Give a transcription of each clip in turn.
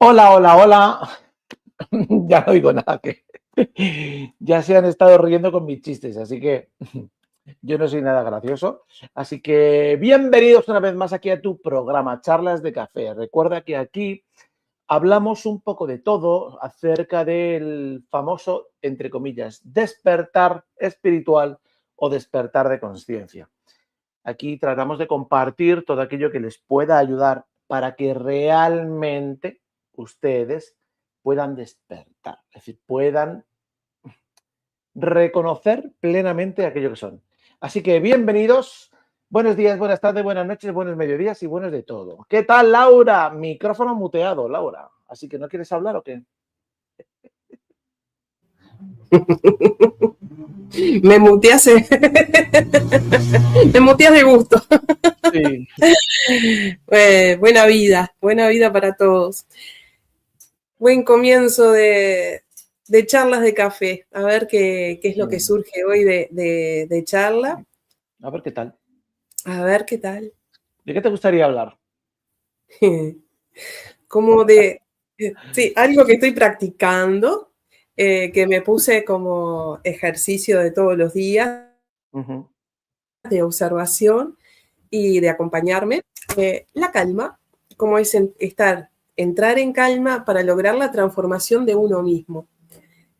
Hola, hola, hola. Ya no oigo nada, que ya se han estado riendo con mis chistes, así que yo no soy nada gracioso. Así que bienvenidos una vez más aquí a tu programa Charlas de Café. Recuerda que aquí hablamos un poco de todo acerca del famoso, entre comillas, despertar espiritual o despertar de conciencia. Aquí tratamos de compartir todo aquello que les pueda ayudar para que realmente ustedes puedan despertar, es decir, puedan reconocer plenamente aquello que son. Así que bienvenidos, buenos días, buenas tardes, buenas noches, buenos mediodías y buenos de todo. ¿Qué tal, Laura? Micrófono muteado, Laura. Así que ¿no quieres hablar o qué? Me muteas, me muteas de gusto. Sí. Buena vida para todos. Buen comienzo de charlas de café. A ver qué es lo que surge hoy de charla. A ver qué tal. A ver qué tal. ¿De qué te gustaría hablar? Como sí, algo que estoy practicando, que me puse como ejercicio de todos los días, de observación y de acompañarme. La calma, como es entrar en calma para lograr la transformación de uno mismo,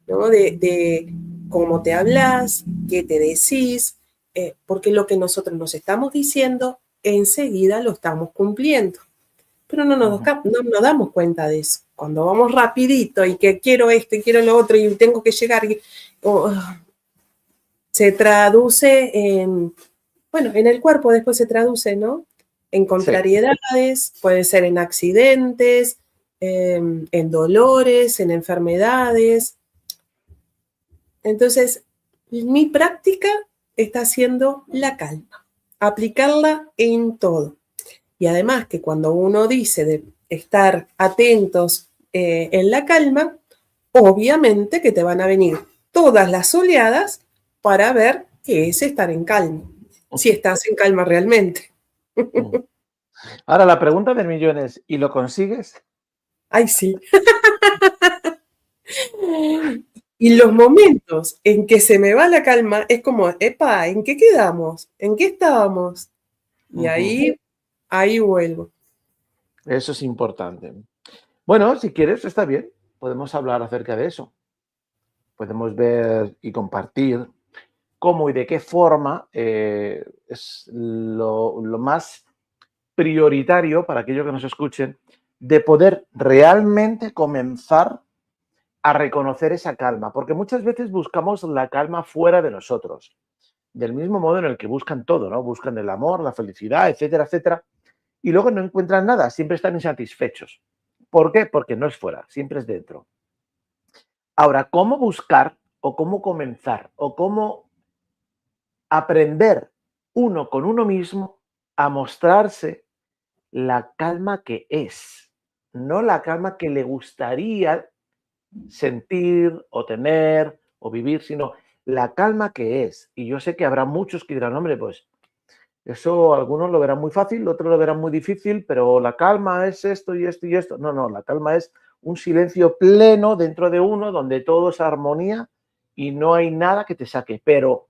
¿no? De cómo te hablas, qué te decís, porque lo que nosotros nos estamos diciendo, enseguida lo estamos cumpliendo. Pero no nos damos cuenta de eso. Cuando vamos rapidito y que quiero esto y quiero lo otro y tengo que llegar, se traduce en el cuerpo después se traduce, ¿no? En contrariedades, sí. Puede ser en accidentes, en dolores, en enfermedades. Entonces, mi práctica está siendo la calma, aplicarla en todo. Y además que cuando uno dice de estar atentos en la calma, obviamente que te van a venir todas las oleadas para ver qué es estar en calma, si estás en calma realmente. Ahora la pregunta del millón es, ¿y lo consigues? Ay, sí. Y los momentos en que se me va la calma es como, epa, ¿en qué quedamos? ¿En qué estábamos? Y ahí vuelvo. Eso es importante. Bueno, si quieres, está bien. Podemos hablar acerca de eso. Podemos ver y compartir cómo y de qué forma es lo más prioritario para aquellos que nos escuchen de poder realmente comenzar a reconocer esa calma, porque muchas veces buscamos la calma fuera de nosotros, del mismo modo en el que buscan todo, ¿no? Buscan el amor, la felicidad, etcétera, etcétera, y luego no encuentran nada, siempre están insatisfechos. ¿Por qué? Porque no es fuera, siempre es dentro. Ahora, ¿cómo buscar o cómo comenzar o cómo aprender uno con uno mismo a mostrarse la calma que es, no la calma que le gustaría sentir o tener o vivir, sino la calma que es. Y yo sé que habrá muchos que dirán, hombre, pues eso algunos lo verán muy fácil, otros lo verán muy difícil, pero la calma es esto y esto y esto. No, no, la calma es un silencio pleno dentro de uno donde todo es armonía y no hay nada que te saque. Pero,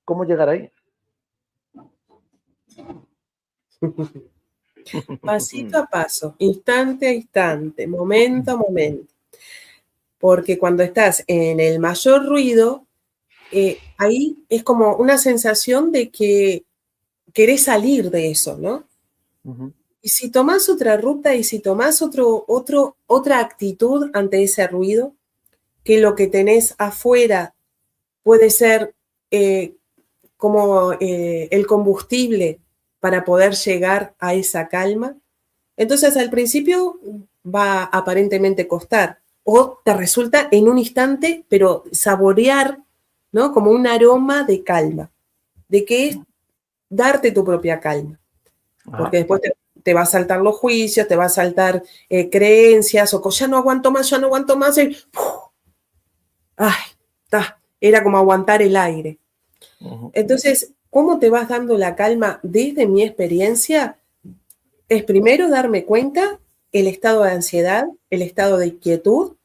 ¿cómo llegar ahí? Pasito a paso, instante a instante, momento a momento. Porque cuando estás en el mayor ruido, ahí es como una sensación de que querés salir de eso, ¿no? Ujú. Y si tomás otra ruta y si tomás otra actitud ante ese ruido, que lo que tenés afuera puede ser como el combustible para poder llegar a esa calma, entonces al principio va a aparentemente costar o te resulta en un instante, pero saborear, ¿no? Como un aroma de calma, de que es darte tu propia calma, Ajá. porque después te va a saltar los juicios, te va a saltar creencias o ya no aguanto más, y ¡puf! ¡Ay! Era como aguantar el aire. Ujú. Entonces, ¿cómo te vas dando la calma? Desde mi experiencia, es primero darme cuenta el estado de ansiedad, el estado de inquietud,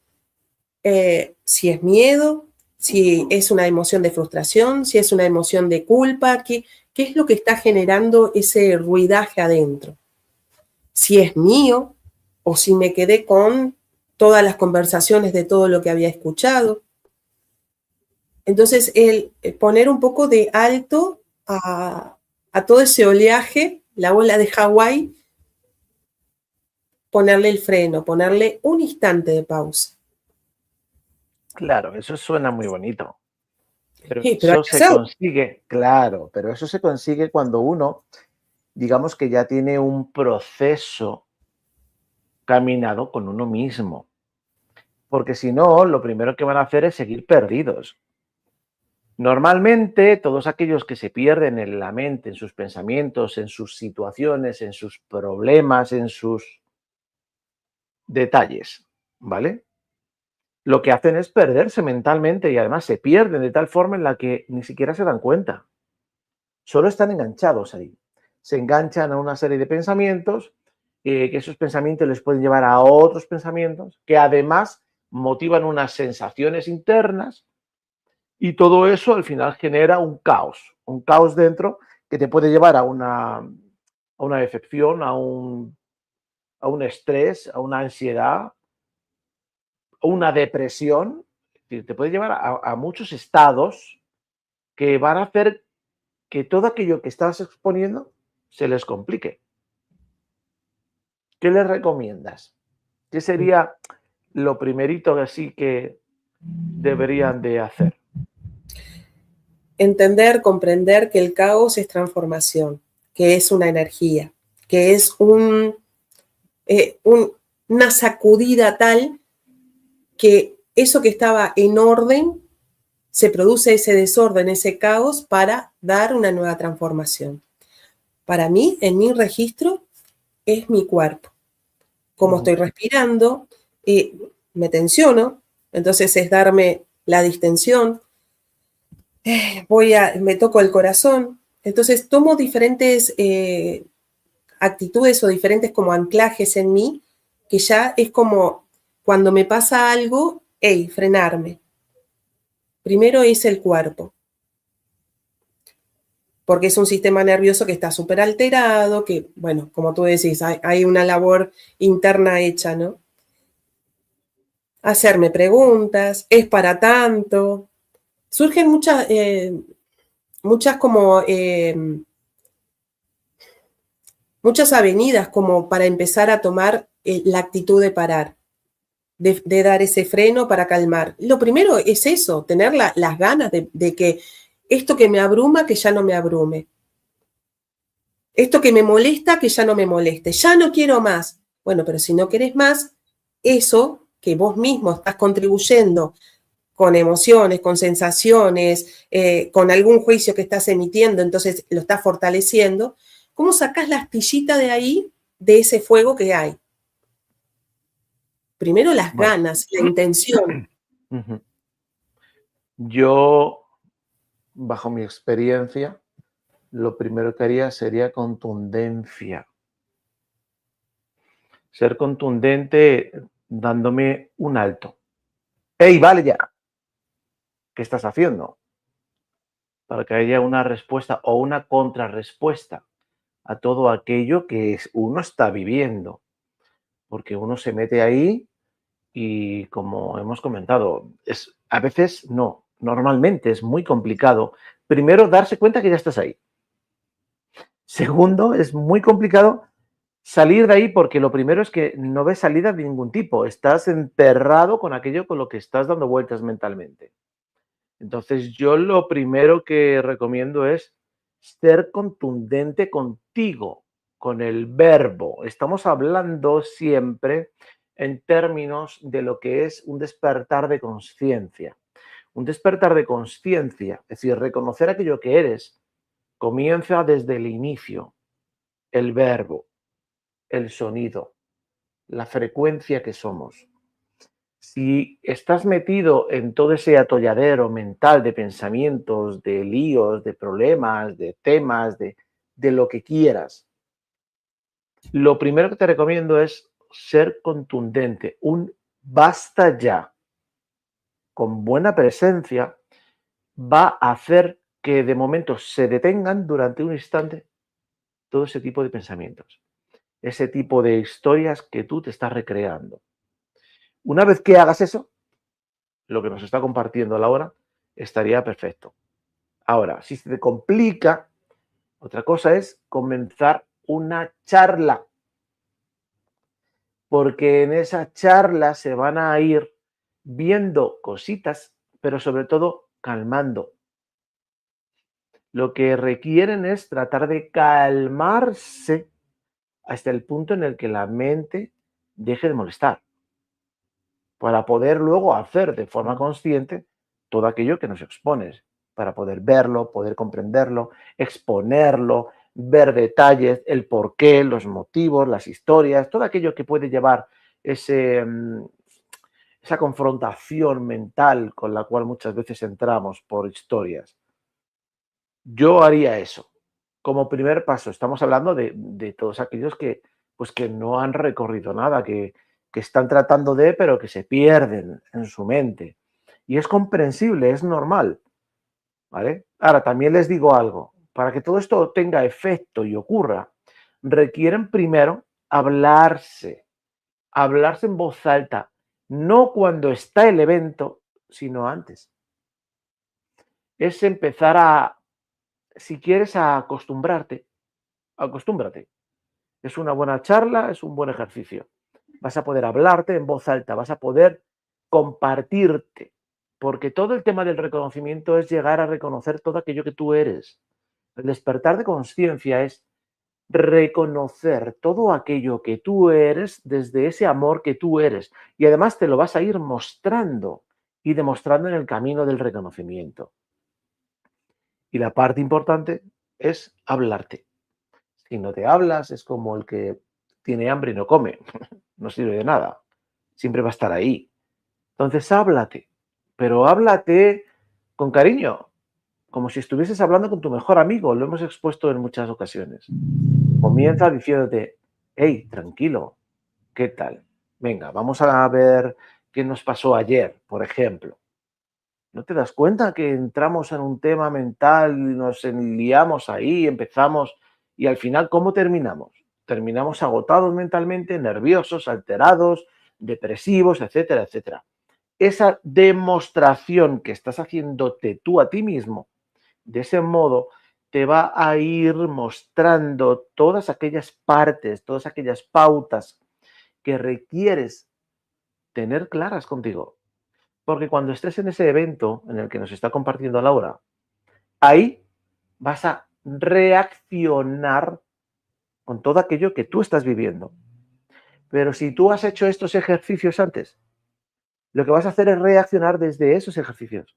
si es miedo, si es una emoción de frustración, si es una emoción de culpa, qué es lo que está generando ese ruidaje adentro. Si es mío o si me quedé con todas las conversaciones de todo lo que había escuchado. Entonces, el poner un poco de alto a todo ese oleaje, la ola de Hawái, ponerle el freno, ponerle un instante de pausa. Claro, eso suena muy bonito. Pero Sí, pero hay eso que se hacerlo. consigue, claro, pero eso se consigue cuando uno, digamos que ya tiene un proceso caminado con uno mismo. Porque si no, lo primero que van a hacer es seguir perdidos. Normalmente, todos aquellos que se pierden en la mente, en sus pensamientos, en sus situaciones, en sus problemas, en sus detalles, ¿vale? Lo que hacen es perderse mentalmente y además se pierden de tal forma en la que ni siquiera se dan cuenta. Solo están enganchados ahí. Se enganchan a una serie de pensamientos, que esos pensamientos les pueden llevar a otros pensamientos, que además motivan unas sensaciones internas y todo eso al final genera un caos dentro que te puede llevar a una decepción, a un estrés, a una ansiedad, a una depresión. Es decir, te puede llevar a muchos estados que van a hacer que todo aquello que estás exponiendo se les complique. ¿Qué les recomiendas? ¿Qué sería lo primerito así que deberían de hacer? Entender, comprender que el caos es transformación, que es una energía, que es una sacudida tal que eso que estaba en orden, se produce ese desorden, ese caos para dar una nueva transformación. Para mí, en mi registro, es mi cuerpo. Cómo estoy respirando, me tensiono, entonces es darme la distensión, me toco el corazón, entonces tomo diferentes actitudes o diferentes como anclajes en mí, que ya es como cuando me pasa algo, hey, frenarme. Primero es el cuerpo, porque es un sistema nervioso que está súper alterado, que, bueno, como tú decís, hay una labor interna hecha, ¿no? Hacerme preguntas, ¿es para tanto? Surgen muchas como, muchas avenidas como para empezar a tomar la actitud de parar, de dar ese freno para calmar. Lo primero es eso, tener las ganas de que esto que me abruma, que ya no me abrume. Esto que me molesta, que ya no me moleste. Ya no quiero más. Bueno, pero si no querés más, eso que vos mismo estás contribuyendo con emociones, con sensaciones, con algún juicio que estás emitiendo, entonces lo estás fortaleciendo, ¿Cómo sacás la astillita de ahí, de ese fuego que hay? Primero las Bueno. ganas, la intención. Yo, bajo mi experiencia, lo primero que haría sería contundencia. Ser contundente dándome un alto. ¡Ey, vale ya! ¿Qué estás haciendo? Para que haya una respuesta o una contrarrespuesta a todo aquello que uno está viviendo. Porque uno se mete ahí y, como hemos comentado, a veces no, normalmente es muy complicado. Primero, darse cuenta que ya estás ahí. Segundo, es muy complicado salir de ahí porque lo primero es que no ves salida de ningún tipo. Estás enterrado con aquello con lo que estás dando vueltas mentalmente. Entonces, yo lo primero que recomiendo es ser contundente contigo, con el verbo. Estamos hablando siempre en términos de lo que es un despertar de conciencia. Un despertar de conciencia, es decir, reconocer aquello que eres, comienza desde el inicio, el verbo, el sonido, la frecuencia que somos. Si estás metido en todo ese atolladero mental de pensamientos, de líos, de problemas, de temas, de lo que quieras, lo primero que te recomiendo es ser contundente, un basta ya, con buena presencia, va a hacer que de momento se detengan durante un instante todo ese tipo de pensamientos, ese tipo de historias que tú te estás recreando. Una vez que hagas eso, lo que nos está compartiendo Laura, estaría perfecto. Ahora, si se te complica, otra cosa es comenzar una charla, porque en esa charla se van a ir viendo cositas, pero sobre todo calmando. Lo que requieren es tratar de calmarse hasta el punto en el que la mente deje de molestar, para poder luego hacer de forma consciente todo aquello que nos expones, para poder verlo, poder comprenderlo, exponerlo, ver detalles, el porqué, los motivos, las historias, todo aquello que puede llevar esa confrontación mental con la cual muchas veces entramos por historias. Yo haría eso. Como primer paso, estamos hablando de todos aquellos que, pues, que no han recorrido nada, que están tratando de, pero que se pierden en su mente. Y es comprensible, es normal, ¿vale? Ahora, también les digo algo, para que todo esto tenga efecto y ocurra, requieren primero hablarse en voz alta, no cuando está el evento, sino antes. Es empezar si quieres, a acostúmbrate. Es una buena charla, es un buen ejercicio. Vas a poder hablarte en voz alta, vas a poder compartirte, porque todo el tema del reconocimiento es llegar a reconocer todo aquello que tú eres. El despertar de conciencia es reconocer todo aquello que tú eres desde ese amor que tú eres. Y además te lo vas a ir mostrando y demostrando en el camino del reconocimiento. Y la parte importante es hablarte. Si no te hablas, es como el que tiene hambre y no come. No sirve de nada. Siempre va a estar ahí. Entonces, háblate. Pero háblate con cariño, como si estuvieses hablando con tu mejor amigo. Lo hemos expuesto en muchas ocasiones. Comienza diciéndote, hey, tranquilo, ¿qué tal? Venga, vamos a ver qué nos pasó ayer, por ejemplo. ¿No te das cuenta que entramos en un tema mental, nos enliamos ahí, empezamos y al final, ¿cómo terminamos? Terminamos agotados mentalmente, nerviosos, alterados, depresivos, etcétera, etcétera. Esa demostración que estás haciéndote tú a ti mismo, de ese modo, te va a ir mostrando todas aquellas partes, todas aquellas pautas que requieres tener claras contigo. Porque cuando estés en ese evento en el que nos está compartiendo Laura, ahí vas a reaccionar con todo aquello que tú estás viviendo. Pero si tú has hecho estos ejercicios antes, lo que vas a hacer es reaccionar desde esos ejercicios,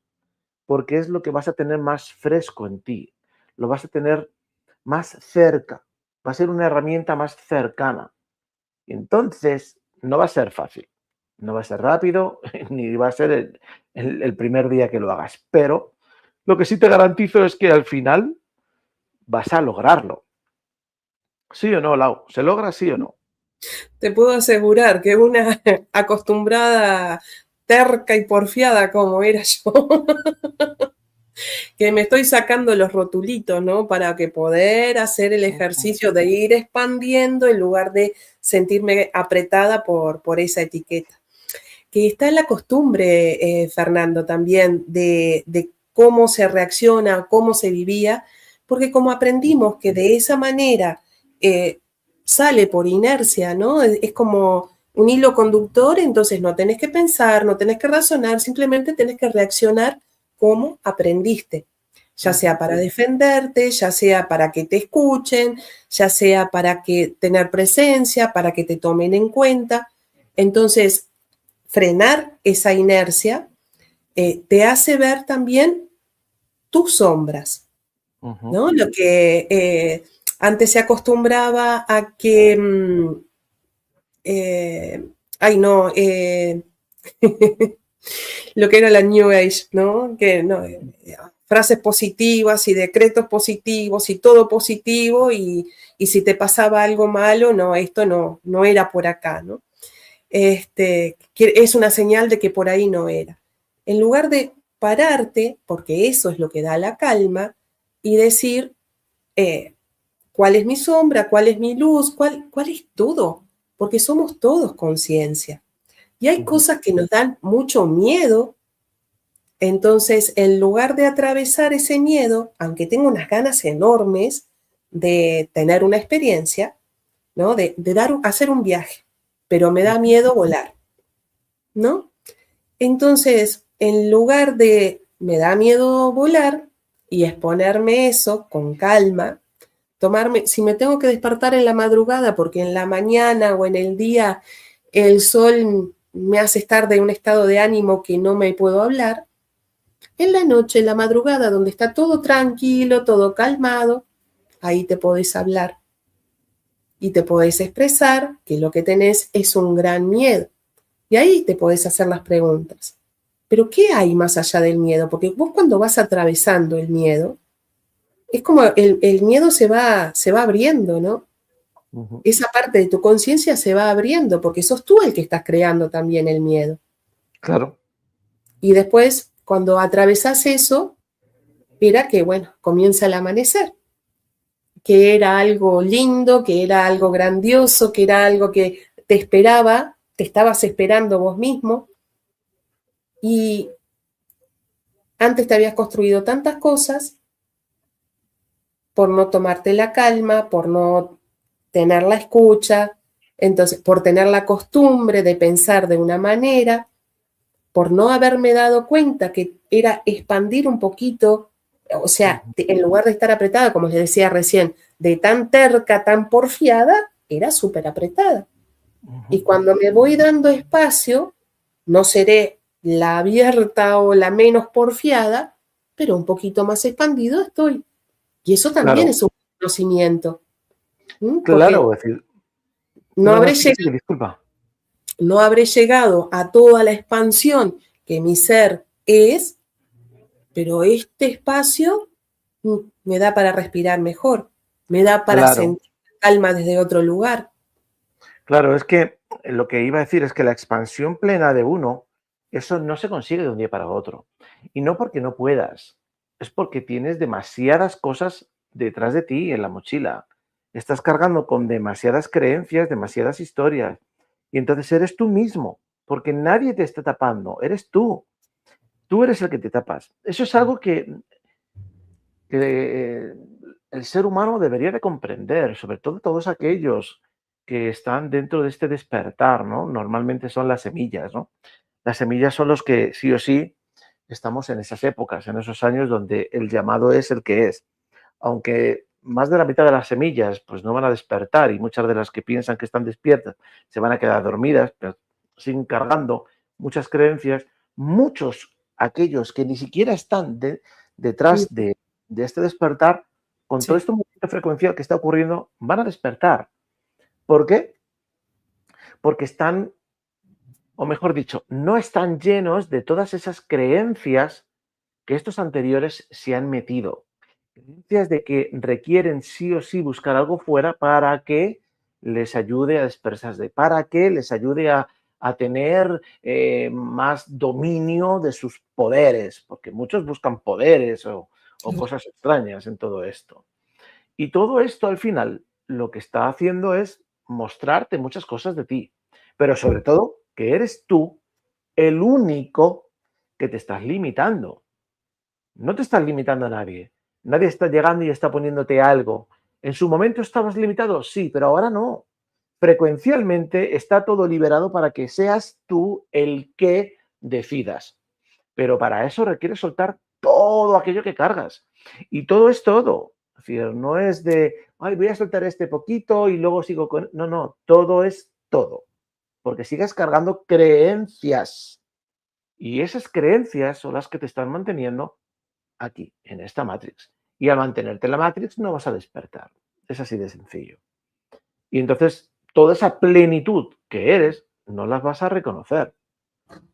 porque es lo que vas a tener más fresco en ti, lo vas a tener más cerca. va a ser una herramienta más cercana. Entonces, no va a ser fácil, no va a ser rápido, ni va a ser el primer día que lo hagas, pero lo que sí te garantizo es que al final vas a lograrlo. ¿Sí o no, Lau? ¿Se logra sí o no? Te puedo asegurar que una acostumbrada terca y porfiada como era yo, que me estoy sacando los rotulitos, ¿no? Para que poder hacer el ejercicio de ir expandiendo en lugar de sentirme apretada por esa etiqueta. Que está en la costumbre, Fernando, también de cómo se reacciona, cómo se vivía, porque como aprendimos que de esa manera sale por inercia, ¿no? Es como un hilo conductor, entonces no tenés que pensar, no tenés que razonar, simplemente tenés que reaccionar como aprendiste, ya sea para defenderte, ya sea para que te escuchen, ya sea para que tener presencia, para que te tomen en cuenta. Entonces, frenar esa inercia te hace ver también tus sombras, ¿no? Lo que antes se acostumbraba a que, ay no, lo que era la New Age, ¿no? Que no, frases positivas y decretos positivos y todo positivo y si te pasaba algo malo, no, esto no era por acá, ¿no? Que es una señal de que por ahí no era. En lugar de pararte, porque eso es lo que da la calma, y decir, ¿cuál es mi sombra? ¿Cuál es mi luz? ¿Cuál es todo? Porque somos todos conciencia. Y hay cosas que nos dan mucho miedo. Entonces, en lugar de atravesar ese miedo, aunque tengo unas ganas enormes de tener una experiencia, ¿no? De hacer un viaje, pero me da miedo volar, ¿no? Entonces, en lugar de me da miedo volar y exponerme eso con calma, tomarme, si me tengo que despertar en la madrugada porque en la mañana o en el día el sol me hace estar de un estado de ánimo que no me puedo hablar, en la noche, en la madrugada, donde está todo tranquilo, todo calmado, ahí te podés hablar y te podés expresar que lo que tenés es un gran miedo. Y ahí te podés hacer las preguntas. Pero ¿qué hay más allá del miedo? Porque vos cuando vas atravesando el miedo, es como el miedo se va abriendo, ¿no? Esa parte de tu conciencia se va abriendo porque sos tú el que estás creando también el miedo. Claro. Y después, cuando atravesás eso, era que, bueno, comienza el amanecer, que era algo lindo, que era algo grandioso, que era algo que te esperaba, te estabas esperando vos mismo. Y antes te habías construido tantas cosas por no tomarte la calma, por no tener la escucha, entonces por tener la costumbre de pensar de una manera, por no haberme dado cuenta que era expandir un poquito, o sea, en lugar de estar apretada, como les decía recién, de tan terca, tan porfiada, era súper apretada. Y cuando me voy dando espacio, no seré la abierta o la menos porfiada, pero un poquito más expandido estoy. Y eso también Claro, es un conocimiento. Porque claro, es decir, no no, no, habré, sigue, llegado, sigue, disculpa. no habré llegado a toda la expansión que mi ser es, pero este espacio me da para respirar mejor, me da para Claro, sentir calma desde otro lugar. claro, es que lo que iba a decir es que la expansión plena de uno, eso no se consigue de un día para otro. Y no porque no puedas, es porque tienes demasiadas cosas detrás de ti en la mochila. Estás cargando con demasiadas creencias, demasiadas historias. Y entonces eres tú mismo, porque nadie te está tapando, eres tú. Tú eres el que te tapas. Eso es algo que el ser humano debería de comprender, sobre todo todos aquellos que están dentro de este despertar, ¿no? Normalmente son las semillas, ¿no? Las semillas son los que sí o sí estamos en esas épocas, en esos años donde el llamado es el que es. Aunque más de la mitad de las semillas pues no van a despertar y muchas de las que piensan que están despiertas se van a quedar dormidas, pero siguen cargando muchas creencias, muchos aquellos que ni siquiera están detrás de este despertar con todo este movimiento frecuencial que está ocurriendo, van a despertar. ¿Por qué? Porque están, o mejor dicho, no están llenos de todas esas creencias que estos anteriores se han metido. Creencias de que requieren sí o sí buscar algo fuera para que les ayude a dispersarse, para que les ayude a tener más dominio de sus poderes, porque muchos buscan poderes o cosas extrañas en todo esto. Y todo esto al final lo que está haciendo es mostrarte muchas cosas de ti, pero sobre todo que eres tú el único que te estás limitando. No te estás limitando a nadie. Nadie está llegando y está poniéndote algo. ¿En su momento estabas limitado? Sí, pero ahora no. Frecuencialmente está todo liberado para que seas tú el que decidas. Pero para eso requiere soltar todo aquello que cargas. Y todo es todo. Es decir, no es de, ay, voy a soltar este poquito y luego sigo con... No, no, todo es todo. Porque sigues cargando creencias. Y esas creencias son las que te están manteniendo aquí, en esta Matrix. Y al mantenerte en la Matrix no vas a despertar. Es así de sencillo. Y entonces toda esa plenitud que eres no las vas a reconocer.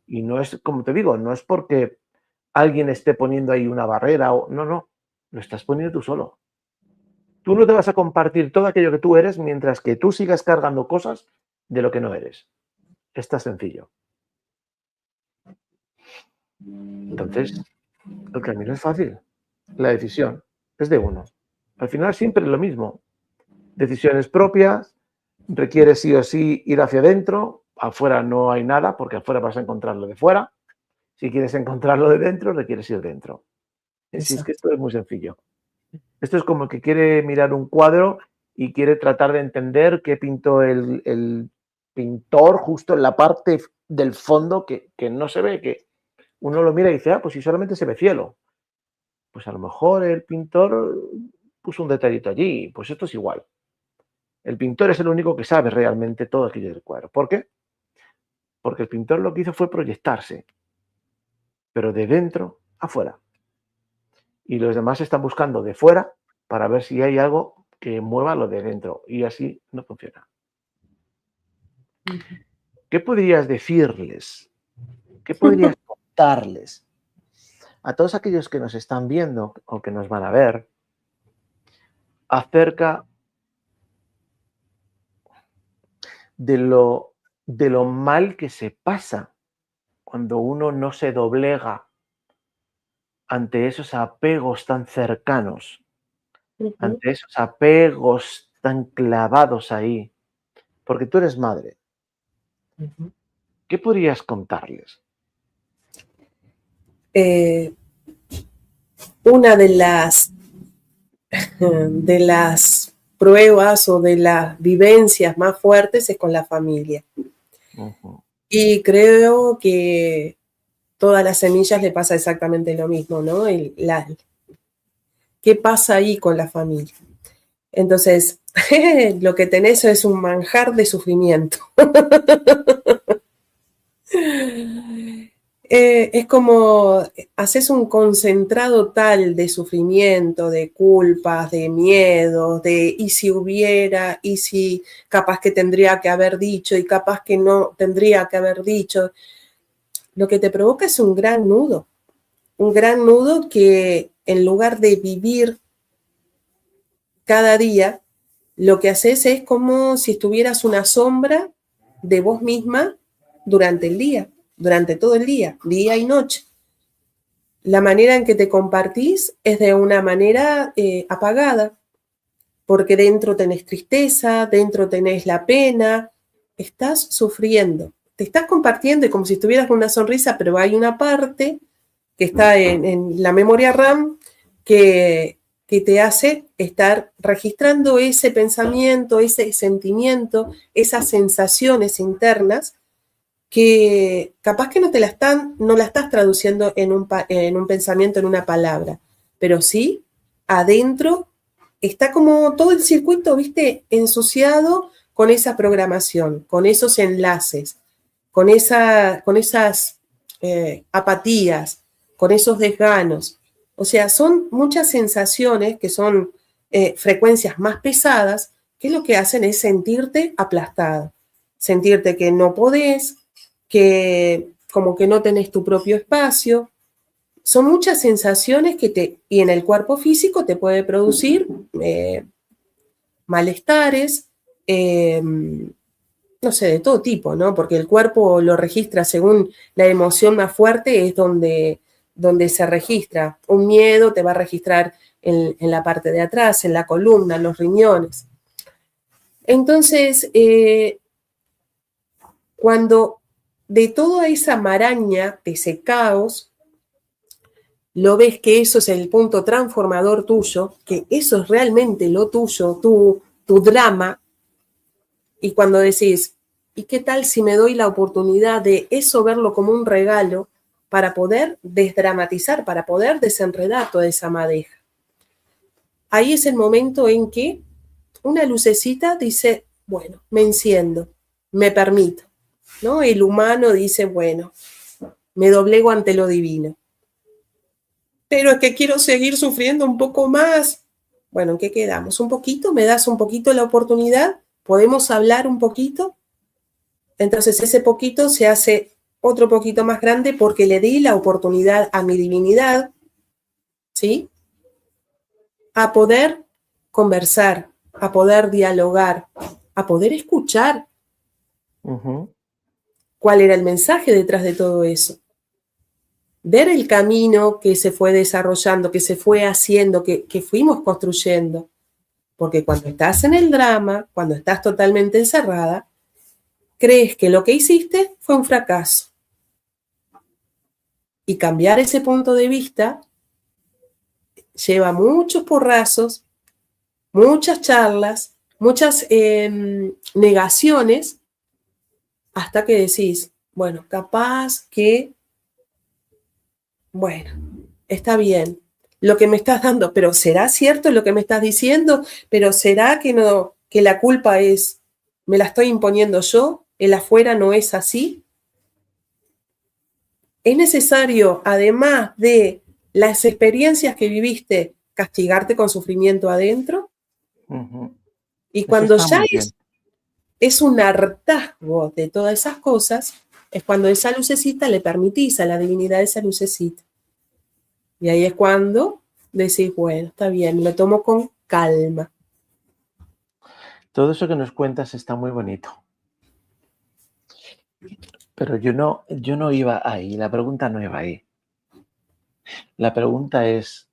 Y no es, como te digo, no es porque alguien esté poniendo ahí una barrera o no, no, lo estás poniendo tú solo. Tú no te vas a compartir todo aquello que tú eres mientras que tú sigas cargando cosas de lo que no eres. Es tan sencillo. Entonces, el camino es fácil. La decisión es de uno. Al final siempre es lo mismo. Decisiones propias, requiere sí o sí ir hacia adentro. Afuera no hay nada porque afuera vas a encontrar lo de fuera. Si quieres encontrarlo de dentro, requieres ir dentro. Si es que esto es muy sencillo. Esto es como el que quiere mirar un cuadro y quiere tratar de entender qué pintó el pintor justo en la parte del fondo que no se ve, que uno lo mira y dice, ah, pues si solamente se ve cielo. Pues a lo mejor el pintor puso un detallito allí, pues esto es igual. El pintor es el único que sabe realmente todo aquello del cuadro. ¿Por qué? Porque el pintor lo que hizo fue proyectarse, pero de dentro a fuera. Y los demás están buscando de fuera para ver si hay algo que mueva lo de dentro. Y así no funciona. ¿Qué podrías decirles? ¿Qué podrías contarles a todos aquellos que nos están viendo o que nos van a ver acerca de lo mal que se pasa cuando uno no se doblega ante esos apegos tan cercanos, ante esos apegos tan clavados ahí? Porque tú eres madre. ¿Qué podrías contarles? Una de las pruebas o de las vivencias más fuertes es con la familia. Y creo que todas las semillas le pasa exactamente lo mismo, ¿no? ¿Qué pasa ahí con la familia? Entonces, lo que tenés es un manjar de sufrimiento. Es como haces un concentrado tal de sufrimiento, de culpas, de miedos, de y si hubiera, y si capaz que tendría que haber dicho, y capaz que no tendría que haber dicho. Lo que te provoca es un gran nudo que en lugar de vivir cada día, lo que haces es como si estuvieras una sombra de vos misma durante el día, durante todo el día y noche. La manera en que te compartís es de una manera apagada, porque dentro tenés tristeza, dentro tenés la pena, estás sufriendo. Te estás compartiendo y como si estuvieras con una sonrisa, pero hay una parte que está en la memoria RAM que te hace estar registrando ese pensamiento, ese sentimiento, esas sensaciones internas que capaz que no la estás traduciendo en un pensamiento, en una palabra, pero sí adentro está como todo el circuito, ¿viste? Ensuciado con esa programación, con esos enlaces, con esas apatías, con esos desganos. O sea, son muchas sensaciones que son frecuencias más pesadas, que lo que hacen es sentirte aplastado, sentirte que no podés, que como que no tenés tu propio espacio. Son muchas sensaciones y en el cuerpo físico te puede producir malestares, no sé, de todo tipo, ¿no? Porque el cuerpo lo registra según la emoción más fuerte, es donde se registra. Un miedo te va a registrar en la parte de atrás, en la columna, en los riñones. Entonces, cuando de toda esa maraña, de ese caos, lo ves que eso es el punto transformador tuyo, que eso es realmente lo tuyo, tu drama, y cuando decís, ¿y qué tal si me doy la oportunidad de eso verlo como un regalo para poder desdramatizar, para poder desenredar toda esa madeja? Ahí es el momento en que una lucecita dice, bueno, me enciendo, me permito, ¿no? El humano dice, bueno, me doblego ante lo divino. Pero es que quiero seguir sufriendo un poco más. Bueno, ¿en qué quedamos? ¿Un poquito? ¿Me das un poquito la oportunidad? ¿Podemos hablar un poquito? Entonces ese poquito se hace otro poquito más grande porque le di la oportunidad a mi divinidad, ¿sí? A poder conversar, a poder dialogar, a poder escuchar. ¿Cuál era el mensaje detrás de todo eso? Ver el camino que se fue desarrollando, que se fue haciendo, que fuimos construyendo. Porque cuando estás en el drama, cuando estás totalmente encerrada, crees que lo que hiciste fue un fracaso. Y cambiar ese punto de vista lleva muchos porrazos, muchas charlas, muchas negaciones, hasta que decís, bueno, capaz que, bueno, está bien lo que me estás dando, pero ¿será cierto lo que me estás diciendo? ¿Pero será que no, que la culpa me la estoy imponiendo yo? ¿El afuera no es así? Es necesario, además de las experiencias que viviste, castigarte con sufrimiento adentro. Y cuando ya es un hartazgo de todas esas cosas, es cuando esa lucecita le permitís a la divinidad esa lucecita. Y ahí es cuando decís, bueno, está bien, lo tomo con calma. Todo eso que nos cuentas está muy bonito. Pero yo no iba ahí, la pregunta no iba ahí. La pregunta es,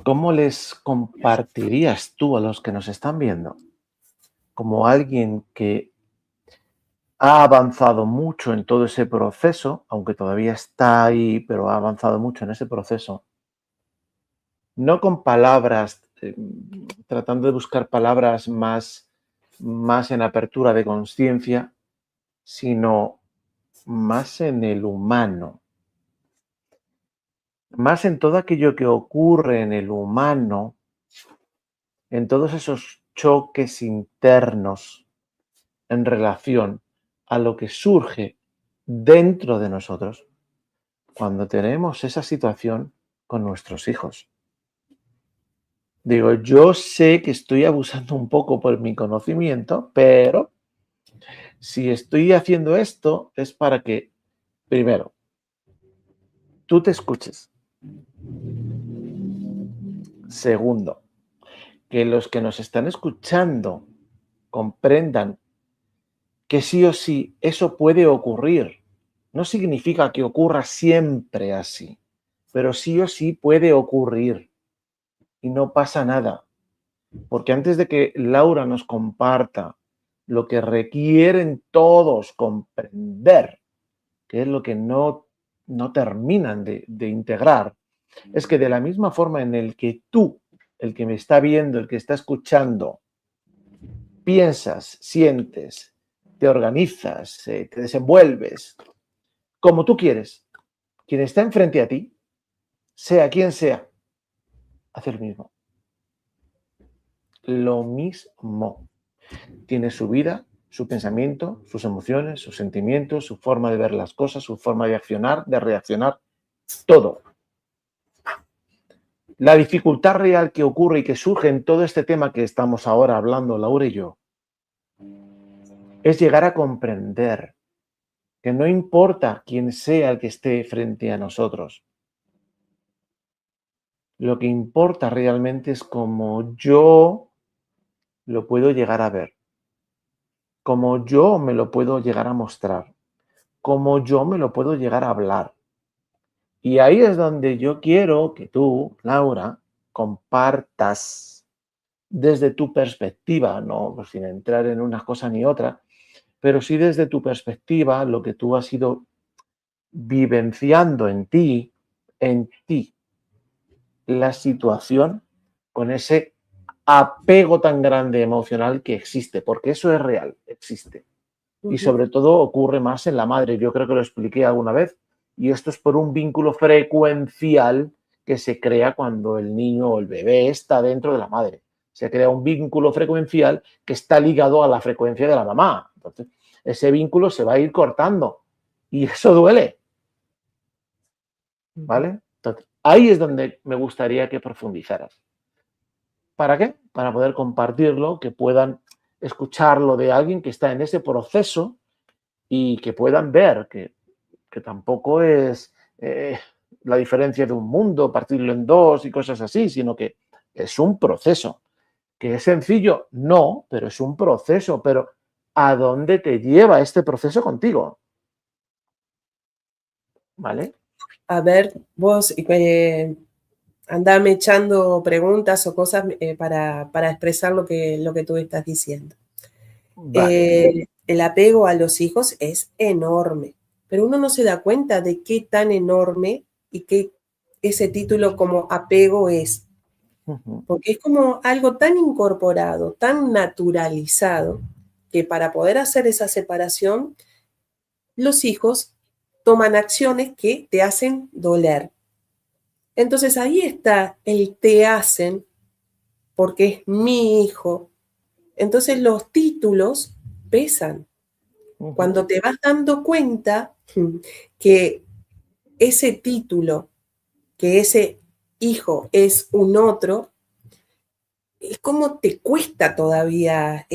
¿cómo les compartirías tú a los que nos están viendo? Como alguien que ha avanzado mucho en todo ese proceso, aunque todavía está ahí, pero ha avanzado mucho en ese proceso. No con palabras, tratando de buscar palabras más en apertura de conciencia, sino más en el humano. Más en todo aquello que ocurre en el humano, en todos esos choques internos en relación a lo que surge dentro de nosotros cuando tenemos esa situación con nuestros hijos. Digo, yo sé que estoy abusando un poco por mi conocimiento, pero si estoy haciendo esto es para que, primero, tú te escuches. Segundo, que los que nos están escuchando comprendan que sí o sí eso puede ocurrir. No significa que ocurra siempre así, pero sí o sí puede ocurrir y no pasa nada. Porque antes de que Laura nos comparta lo que requieren todos comprender, que es lo que no terminan de integrar, es que de la misma forma en el que tú, el que me está viendo, el que está escuchando, piensas, sientes, te organizas, te desenvuelves, como tú quieres, quien está enfrente a ti, sea quien sea, hace lo mismo. Lo mismo. Tiene su vida, su pensamiento, sus emociones, sus sentimientos, su forma de ver las cosas, su forma de accionar, de reaccionar, todo. la dificultad real que ocurre y que surge en todo este tema que estamos ahora hablando, Laura y yo, es llegar a comprender que no importa quién sea el que esté frente a nosotros. Lo que importa realmente es cómo yo lo puedo llegar a ver, cómo yo me lo puedo llegar a mostrar, cómo yo me lo puedo llegar a hablar. Y ahí es donde yo quiero que tú, Laura, compartas desde tu perspectiva, no pues sin entrar en una cosa ni otra, pero sí desde tu perspectiva, lo que tú has ido vivenciando en ti, la situación con ese apego tan grande emocional que existe, porque eso es real, existe. Y sobre todo ocurre más en la madre. Yo creo que lo expliqué alguna vez. Y esto es por un vínculo frecuencial que se crea cuando el niño o el bebé está dentro de la madre. Se crea un vínculo frecuencial que está ligado a la frecuencia de la mamá. Entonces, ese vínculo se va a ir cortando y eso duele. ¿Vale? Entonces, ahí es donde me gustaría que profundizaras. ¿Para qué? Para poder compartirlo, que puedan escucharlo de alguien que está en ese proceso y que puedan ver que tampoco es la diferencia de un mundo, partirlo en dos y cosas así, sino que es un proceso. ¿Que es sencillo? No, pero es un proceso. Pero ¿a dónde te lleva este proceso contigo? ¿Vale? A ver, vos andame echando preguntas o cosas para expresar lo que tú estás diciendo. Vale. El apego a los hijos es enorme, pero uno no se da cuenta de qué tan enorme y qué ese título como apego es. Porque es como algo tan incorporado, tan naturalizado, que para poder hacer esa separación, los hijos toman acciones que te hacen doler. Entonces ahí está el te hacen, porque es mi hijo. Entonces los títulos pesan. Cuando te vas dando cuenta que ese título, que ese hijo es un otro, es como te cuesta todavía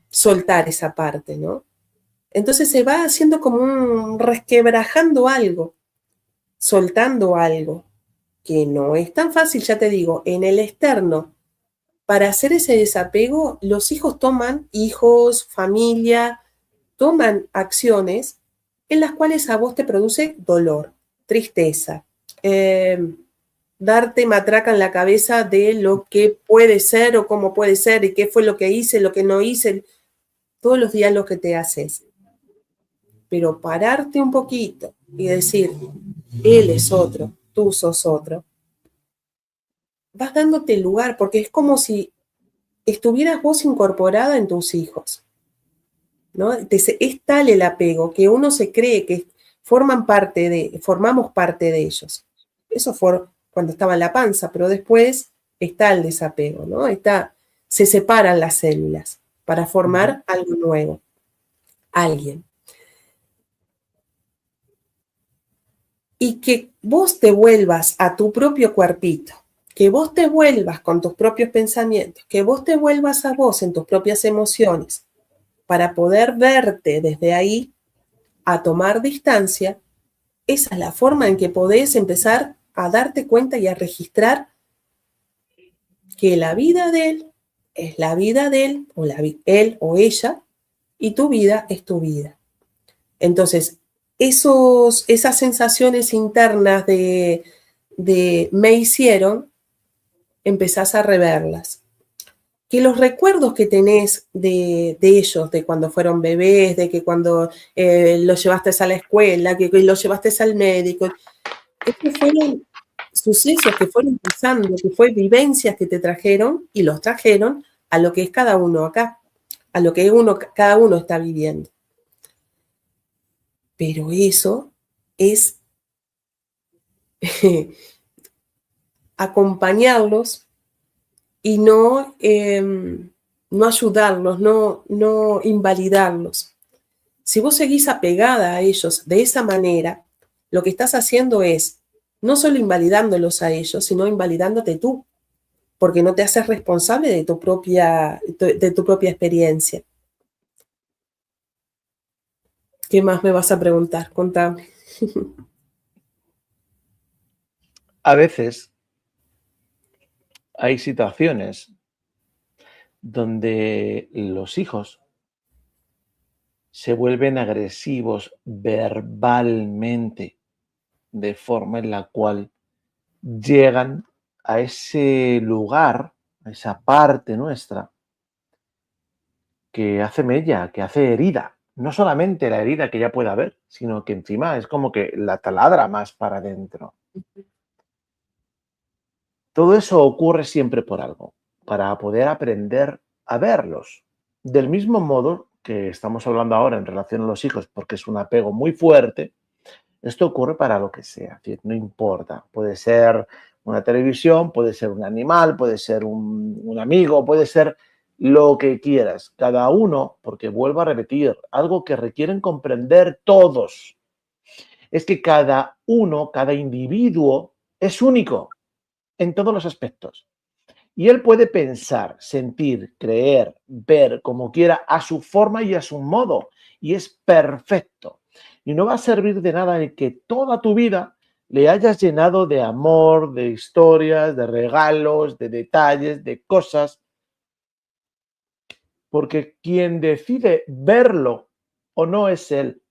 soltar esa parte, ¿no? Entonces se va haciendo como un resquebrajando algo, soltando algo, que no es tan fácil, ya te digo, en el externo. Para hacer ese desapego, los hijos toman, hijos, familia, toman acciones en las cuales a vos te produce dolor, tristeza, darte matraca en la cabeza de lo que puede ser o cómo puede ser y qué fue lo que hice, lo que no hice, todos los días lo que te haces. Pero pararte un poquito y decir, él es otro, tú sos otro, vas dándote lugar porque es como si estuvieras vos incorporada en tus hijos, ¿no? Es tal el apego que uno se cree que formamos parte de ellos. Eso fue cuando estaba en la panza, pero después está el desapego, ¿no? Se separan las células para formar algo nuevo, alguien. Y que vos te vuelvas a tu propio cuerpito, que vos te vuelvas con tus propios pensamientos, que vos te vuelvas a vos en tus propias emociones, para poder verte desde ahí, a tomar distancia, esa es la forma en que podés empezar a darte cuenta y a registrar que la vida de él es la vida de él, o él o ella, y tu vida es tu vida. Entonces, esas sensaciones internas de me hicieron, empezás a reverlas. Que los recuerdos que tenés de ellos, de cuando fueron bebés, de que cuando los llevaste a la escuela, que los llevaste al médico, estos fueron sucesos que fueron pasando, que fue vivencias que te trajeron y los trajeron a lo que es cada uno acá, a lo que cada uno está viviendo. Pero eso es acompañarlos y no ayudarlos, no invalidarlos. Si vos seguís apegada a ellos de esa manera, lo que estás haciendo es no solo invalidándolos a ellos, sino invalidándote tú, porque no te haces responsable de tu propia experiencia. ¿Qué más me vas a preguntar? Contame. A veces hay situaciones donde los hijos se vuelven agresivos verbalmente, de forma en la cual llegan a ese lugar, a esa parte nuestra, que hace mella, que hace herida. No solamente la herida que ya puede haber, sino que encima es como que la taladra más para adentro. Todo eso ocurre siempre por algo, para poder aprender a verlos. Del mismo modo que estamos hablando ahora en relación a los hijos, porque es un apego muy fuerte, esto ocurre para lo que sea, es decir, no importa. Puede ser una televisión, puede ser un animal, puede ser un amigo, puede ser lo que quieras. Cada uno, porque vuelvo a repetir, algo que requieren comprender todos, es que cada uno, cada individuo es único en todos los aspectos. Y él puede pensar, sentir, creer, ver como quiera a su forma y a su modo. Y es perfecto. Y no va a servir de nada el que toda tu vida le hayas llenado de amor, de historias, de regalos, de detalles, de cosas. Porque quien decide verlo o no es él.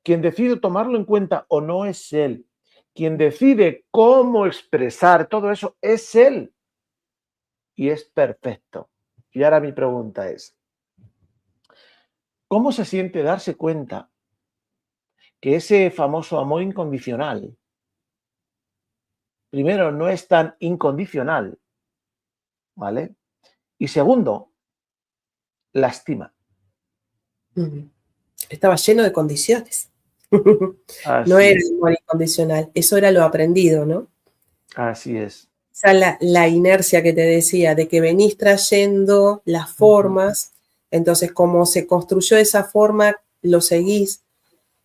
Quien decide tomarlo en cuenta o no es él. Quien decide cómo expresar todo eso es él. Y es perfecto. Y ahora mi pregunta es, ¿cómo se siente darse cuenta que ese famoso amor incondicional, primero, no es tan incondicional, ¿vale? Y segundo, lastima. Estaba lleno de condiciones. No Así era es, amor incondicional, eso era lo aprendido, ¿no? así es. Esa es la inercia que te decía, de que venís trayendo las Ujú. formas, entonces como se construyó esa forma, lo seguís,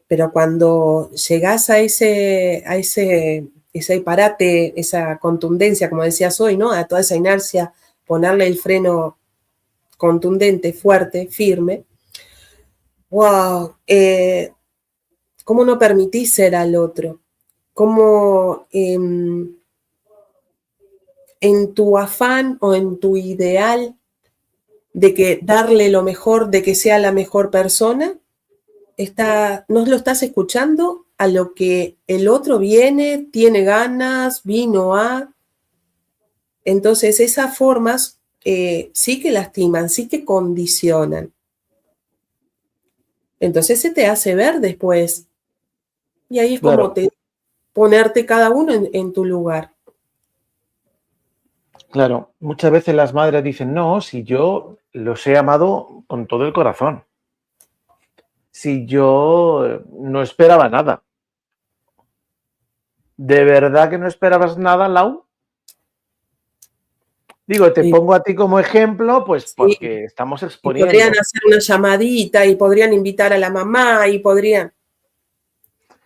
pero cuando llegás a ese parate, esa contundencia, como decías hoy, ¿no? A toda esa inercia, ponerle el freno contundente, fuerte, firme. Wow, ¿cómo no permitís ser al otro? ¿Cómo en tu afán o en tu ideal de que darle lo mejor, de que sea la mejor persona, no lo estás escuchando a lo que el otro viene, tiene ganas, vino a? Entonces esas formas sí que lastiman, sí que condicionan. Entonces se te hace ver después. Y ahí es como Claro, ponerte cada uno en tu lugar. claro. Muchas veces las madres dicen, no, si yo los he amado con todo el corazón, si yo no esperaba nada. ¿De verdad que no esperabas nada, Lau? Digo, te Y, pongo a ti como ejemplo, pues sí, porque estamos y podrían exponiendo. hacer una llamadita y podrían invitar a la mamá y podrían.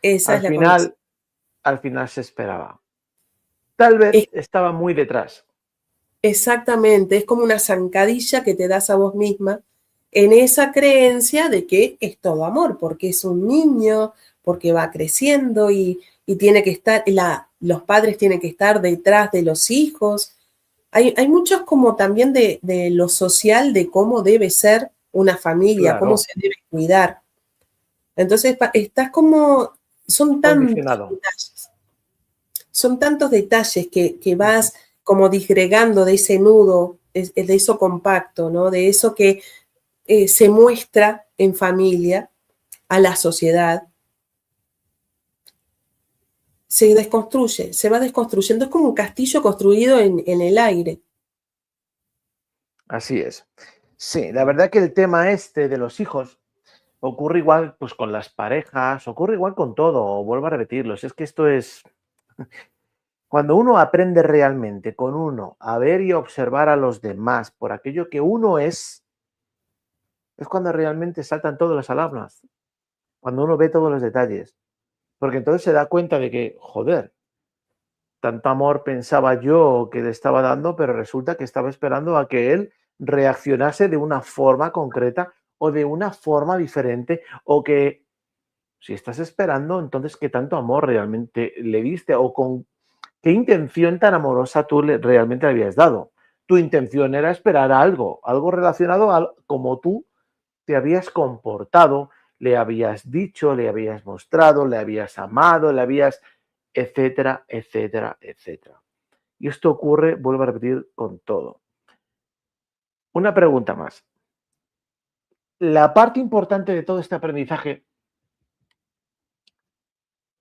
Esa Al es la condición. final, al final se esperaba. Tal vez Es estaba muy detrás. exactamente, es como una zancadilla que te das a vos misma en esa creencia de que es todo amor, porque es un niño, porque va creciendo y tiene que estar, los padres tienen que estar detrás de los hijos. Hay muchos como también de lo social, de cómo debe ser una familia, cómo Claro, se debe cuidar. Entonces estás como, son tantos condicionado. detalles, son tantos detalles que Ujú. vas como disgregando de ese nudo, de eso compacto, ¿no? De eso que se muestra en familia a la sociedad, se desconstruye, se va desconstruyendo, es como un castillo construido en el aire. Así es. Sí, la verdad que el tema este de los hijos ocurre igual pues con las parejas, ocurre igual con todo, vuelvo a repetirlo. Es que esto es, cuando uno aprende realmente con uno a ver y observar a los demás por aquello que uno es cuando realmente saltan todas las alarmas, cuando uno ve todos los detalles. Porque entonces se da cuenta de que, joder, tanto amor pensaba yo que le estaba dando, pero resulta que estaba esperando a que él reaccionase de una forma concreta o de una forma diferente, o que si estás esperando, entonces, ¿qué tanto amor realmente le diste o con qué intención tan amorosa tú realmente le habías dado? Tu intención era esperar algo, algo relacionado a cómo tú te habías comportado, le habías dicho, le habías mostrado, le habías amado, le habías, etcétera, etcétera, etcétera. Y esto ocurre, vuelvo a repetir, con todo. Una pregunta más. La parte importante de todo este aprendizaje,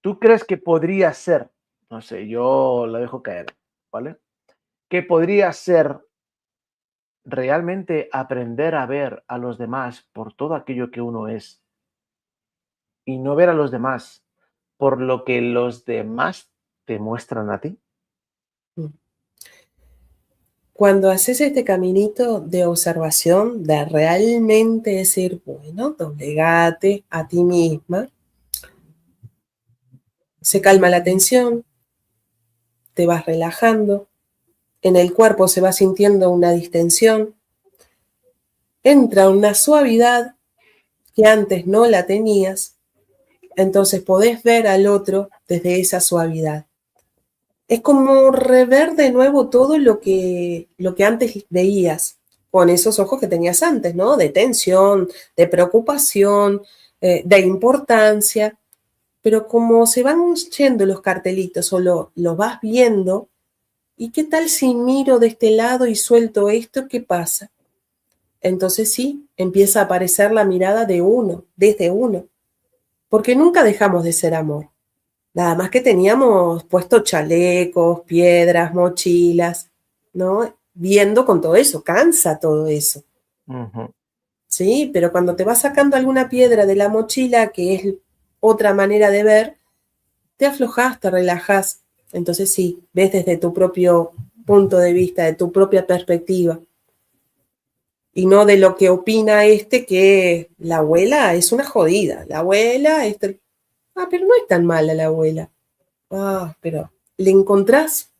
¿tú crees que podría ser, no sé, yo lo dejo caer, ¿vale? Que podría ser realmente aprender a ver a los demás por todo aquello que uno es y no ver a los demás por lo que los demás te muestran a ti? Cuando haces este caminito de observación, de realmente decir, bueno, doblegate a ti misma, se calma la tensión, te vas relajando, en el cuerpo se va sintiendo una distensión, entra una suavidad que antes no la tenías, entonces podés ver al otro desde esa suavidad. Es como rever de nuevo todo lo que antes veías, con esos ojos que tenías antes, ¿no? De tensión, de preocupación, de importancia, pero como se van yendo los cartelitos o lo vas viendo, ¿y qué tal si miro de este lado y suelto esto? ¿Qué pasa? Entonces sí, empieza a aparecer la mirada de uno, desde uno, porque nunca dejamos de ser amor. Nada más que teníamos puesto chalecos, piedras, mochilas, ¿no? Viendo con todo eso, cansa todo eso, Ujú. ¿sí? Pero cuando te vas sacando alguna piedra de la mochila, que es otra manera de ver, te aflojas, te relajas. Entonces sí, ves desde tu propio punto de vista, de tu propia perspectiva. Y no de lo que opina que la abuela es una jodida. La abuela, pero no es tan mala la abuela. Pero le encontrás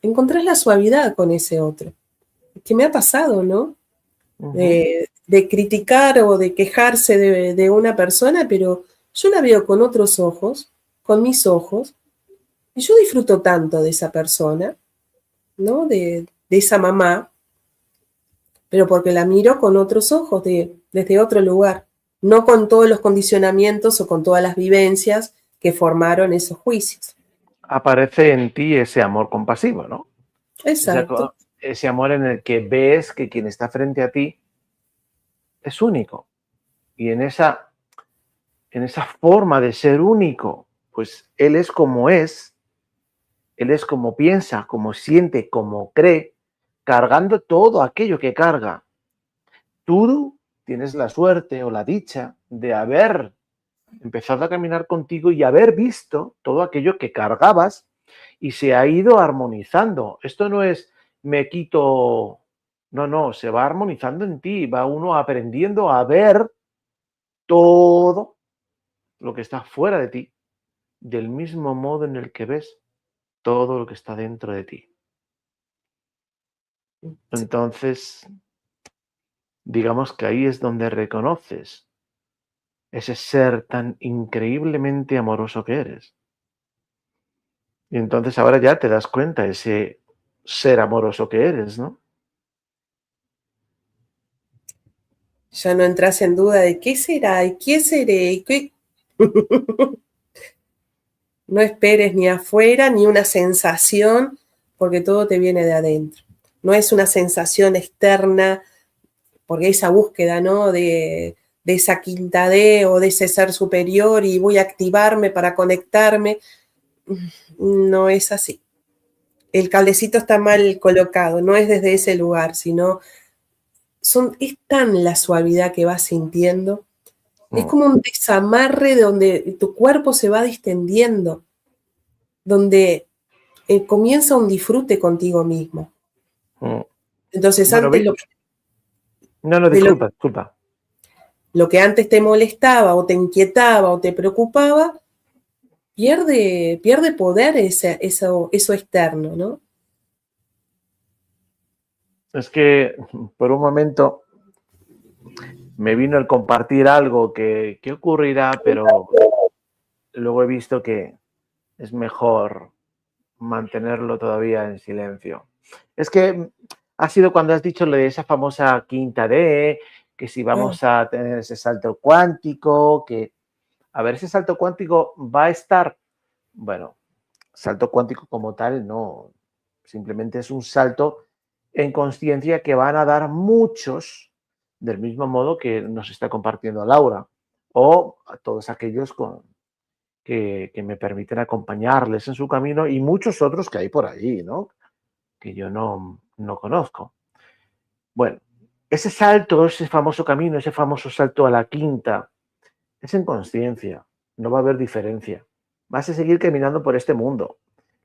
la suavidad con ese otro. Que me ha pasado, ¿no? Ujú. De criticar o de quejarse de una persona, pero yo la veo con otros ojos, con mis ojos, y yo disfruto tanto de esa persona, ¿no? De esa mamá, pero porque la miro con otros ojos, desde otro lugar, no con todos los condicionamientos o con todas las vivencias que formaron esos juicios. Aparece en ti ese amor compasivo, ¿no? Exacto. Ese amor en el que ves que quien está frente a ti es único. Y en esa forma de ser único, pues él es como es, él es como piensa, como siente, como cree, cargando todo aquello que carga. Tú tienes la suerte o la dicha de haber empezado a caminar contigo y haber visto todo aquello que cargabas y se ha ido armonizando. Esto no es me quito, no, no, se va armonizando en ti, va uno aprendiendo a ver todo lo que está fuera de ti, del mismo modo en el que ves todo lo que está dentro de ti. Entonces, digamos que ahí es donde reconoces ese ser tan increíblemente amoroso que eres. Y entonces ahora ya te das cuenta ese ser amoroso que eres, ¿no? Ya no entras en duda de qué será y qué seré y qué... No esperes ni afuera ni una sensación, porque todo te viene de adentro. No es una sensación externa, porque esa búsqueda, ¿no? De esa quinta D o de ese ser superior y voy a activarme para conectarme. No es así. El cablecito está mal colocado, no es desde ese lugar, sino es tan la suavidad que vas sintiendo. Es Mm, como un desamarre donde tu cuerpo se va distendiendo, donde comienza un disfrute contigo mismo. mm. Entonces, Bueno, antes no, no, de disculpa, disculpa. lo que antes te molestaba o te inquietaba o te preocupaba, pierde poder eso externo, ¿no? Es que por un momento me vino el compartir algo que ocurrirá, pero luego he visto que es mejor mantenerlo todavía en silencio. Es que ha sido cuando has dicho lo de esa famosa quinta D, que si Ah, vamos a tener ese salto cuántico, que, a ver, ese salto cuántico va a estar, bueno, salto cuántico como tal, no, simplemente es un salto en conciencia que van a dar muchos, del mismo modo que nos está compartiendo Laura, o a todos aquellos que me permiten acompañarles en su camino y muchos otros que hay por ahí, ¿no? Que yo no conozco. Bueno, ese salto, ese famoso camino, ese famoso salto a la quinta, es en conciencia, no va a haber diferencia. Vas a seguir caminando por este mundo.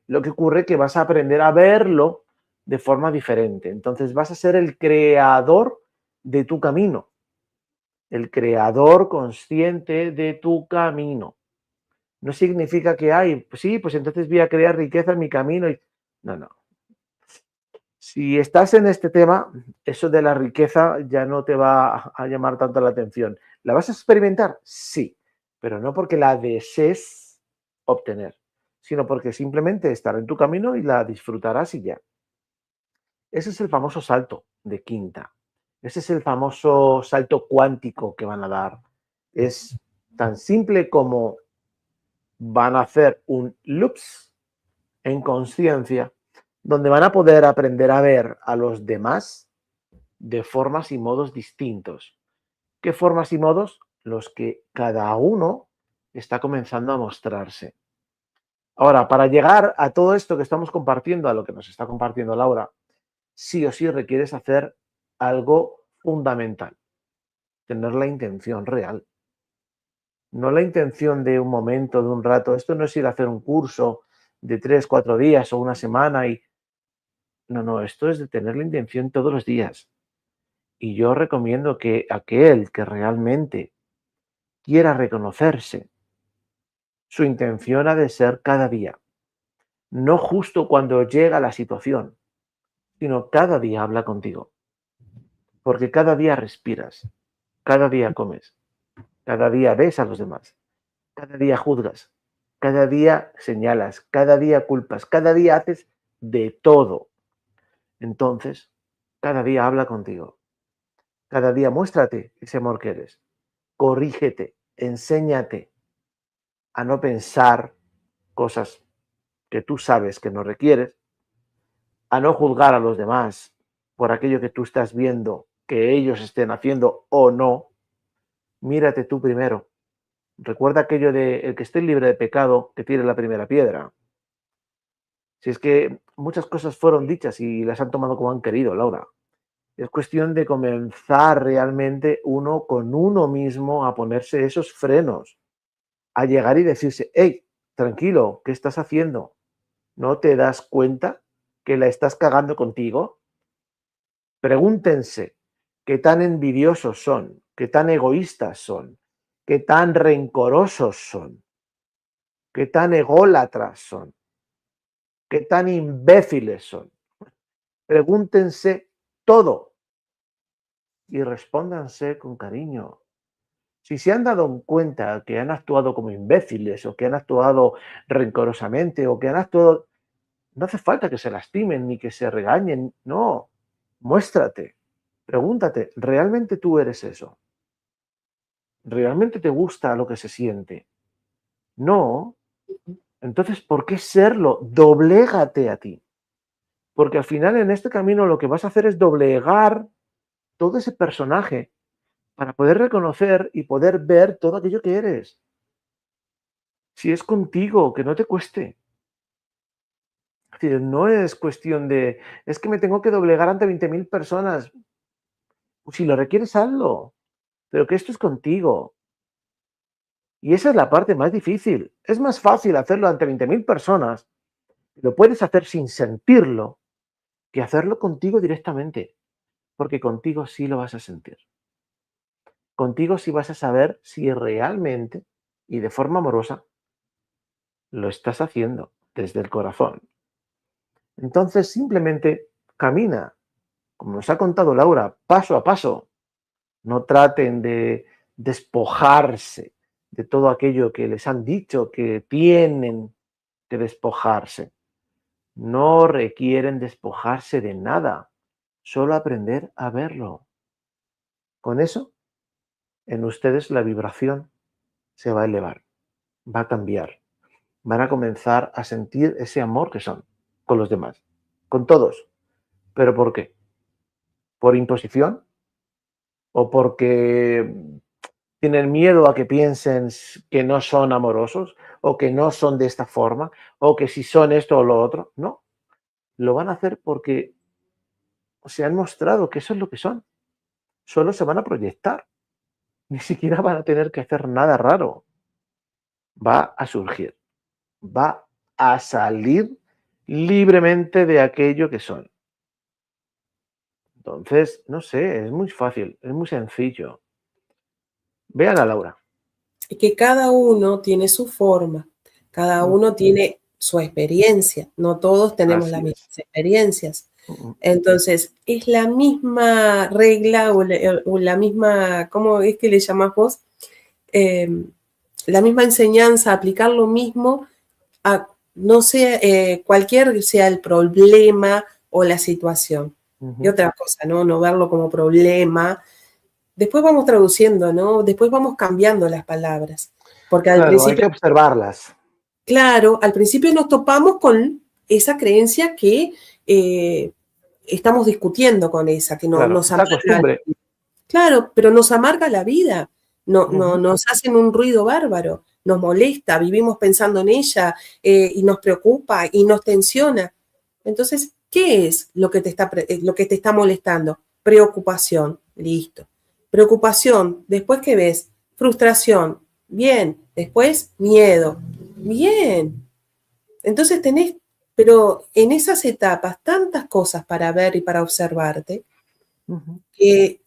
Lo que ocurre es que vas a aprender a verlo de forma diferente. Entonces vas a ser el creador de tu camino, el creador consciente de tu camino. No significa que hay, pues sí, pues entonces voy a crear riqueza en mi camino. No, no. Si estás en este tema, eso de la riqueza ya no te va a llamar tanto la atención. ¿La vas a experimentar? Sí, pero no porque la desees obtener, sino porque simplemente estará en tu camino y la disfrutarás y ya. Ese es el famoso salto de quinta. Ese es el famoso salto cuántico que van a dar. Es tan simple como van a hacer un loops en conciencia donde van a poder aprender a ver a los demás de formas y modos distintos. ¿Qué formas y modos? Los que cada uno está comenzando a mostrarse. Ahora, para llegar a todo esto que estamos compartiendo, a lo que nos está compartiendo Laura, sí o sí requieres hacer algo fundamental, tener la intención real. No la intención de un momento, de un rato. Esto no es ir a hacer un curso de 3, 4 días o una semana y... No, no, esto es de tener la intención todos los días. Y yo recomiendo que aquel que realmente quiera reconocerse, su intención ha de ser cada día, no justo cuando llega la situación, sino cada día habla contigo, porque cada día respiras, cada día comes, cada día ves a los demás, cada día juzgas, cada día señalas, cada día culpas, cada día haces de todo. Entonces, cada día habla contigo, cada día muéstrate ese amor que eres, corrígete, enséñate a no pensar cosas que tú sabes que no requieres, a no juzgar a los demás por aquello que tú estás viendo que ellos estén haciendo o no. Mírate tú primero. Recuerda aquello de el que esté libre de pecado, que tire la primera piedra. Si es que muchas cosas fueron dichas y las han tomado como han querido, Laura. Es cuestión de comenzar realmente uno con uno mismo a ponerse esos frenos, a llegar y decirse, hey, tranquilo, ¿qué estás haciendo? ¿No te das cuenta que la estás cagando contigo? Pregúntense qué tan envidiosos son, qué tan egoístas son, qué tan rencorosos son, qué tan ególatras son, qué tan imbéciles son. Pregúntense todo y respóndanse con cariño. Si se han dado cuenta que han actuado como imbéciles o que han actuado rencorosamente o que han actuado... No hace falta que se lastimen ni que se regañen, no. Muéstrate, pregúntate, ¿realmente tú eres eso? ¿Realmente te gusta lo que se siente? No. Entonces, ¿por qué serlo? Doblégate a ti. Porque al final en este camino lo que vas a hacer es doblegar todo ese personaje para poder reconocer y poder ver todo aquello que eres. Si es contigo, que no te cueste. Es decir, no es cuestión de, es que me tengo que doblegar ante 20.000 personas. Pues si lo requieres, hazlo. Pero que esto es contigo. Y esa es la parte más difícil. Es más fácil hacerlo ante 20.000 personas. Lo puedes hacer sin sentirlo que hacerlo contigo directamente. Porque contigo sí lo vas a sentir. Contigo sí vas a saber si realmente y de forma amorosa lo estás haciendo desde el corazón. Entonces simplemente camina, como nos ha contado Laura, paso a paso. No traten de despojarse de todo aquello que les han dicho que tienen que despojarse. No requieren despojarse de nada, solo aprender a verlo. Con eso, en ustedes la vibración se va a elevar, va a cambiar. Van a comenzar a sentir ese amor que son con los demás, con todos. ¿Pero por qué? ¿Por imposición? ¿O porque tienen miedo a que piensen que no son amorosos? ¿O que no son de esta forma? ¿O que si son esto o lo otro? No, lo van a hacer porque se han mostrado que eso es lo que son. Solo se van a proyectar. Ni siquiera van a tener que hacer nada raro. Va a surgir. Va a salir libremente de aquello que son. Entonces, no sé, es muy fácil, es muy sencillo. Vean a Laura. Que cada uno tiene su forma, cada uno tiene su experiencia, no todos tenemos las mismas experiencias. Entonces, es la misma regla o la misma, ¿cómo es que le llamás vos? La misma enseñanza, aplicar lo mismo a, no sé, cualquier sea el problema o la situación. Y otra cosa, ¿no? No verlo como problema. Después vamos traduciendo, ¿no? Después vamos cambiando las palabras. Porque al principio, hay que observarlas. Claro, al principio nos topamos con esa creencia que estamos discutiendo con esa, que nos amarga. Claro, pero nos amarga la vida, nos hacen un ruido bárbaro, nos molesta, vivimos pensando en ella y nos preocupa y nos tensiona. Entonces, ¿qué es lo que te está molestando? Preocupación, listo. Preocupación, después ¿qué ves? Frustración, bien. Después, miedo, bien. Entonces pero en esas etapas, tantas cosas para ver y para observarte, que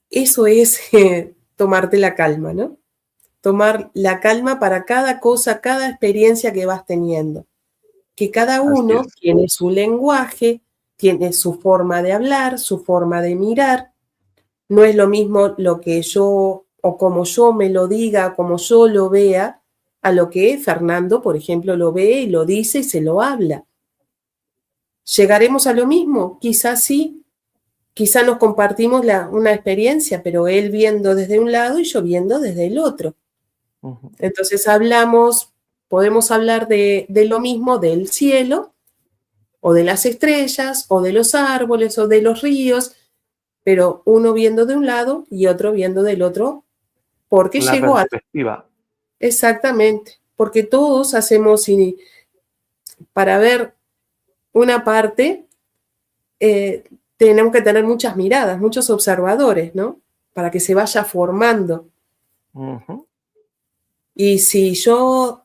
eso es tomarte la calma, ¿no? Tomar la calma para cada cosa, cada experiencia que vas teniendo. Que cada uno tiene su lenguaje, tiene su forma de hablar, su forma de mirar. No es lo mismo lo que yo o como yo me lo diga, como yo lo vea, a lo que Fernando, por ejemplo, lo ve y lo dice y se lo habla. ¿Llegaremos a lo mismo? Quizás sí. Quizás nos compartimos una experiencia, pero él viendo desde un lado y yo viendo desde el otro. Entonces podemos hablar de lo mismo del cielo, o de las estrellas, o de los árboles, o de los ríos, pero uno viendo de un lado y otro viendo del otro, porque la llegó perspectiva. Exactamente, porque todos hacemos, para ver una parte, tenemos que tener muchas miradas, muchos observadores, ¿no? Para que se vaya formando. Y si yo,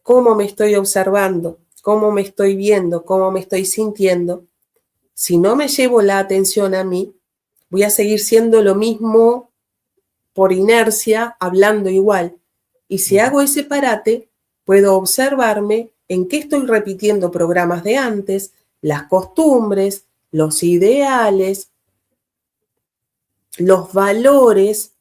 cómo me estoy observando, cómo me estoy viendo, cómo me estoy sintiendo, si no me llevo la atención a mí, voy a seguir siendo lo mismo por inercia, hablando igual. Y si hago ese parate, puedo observarme en qué estoy repitiendo programas de antes, las costumbres, los ideales, los valores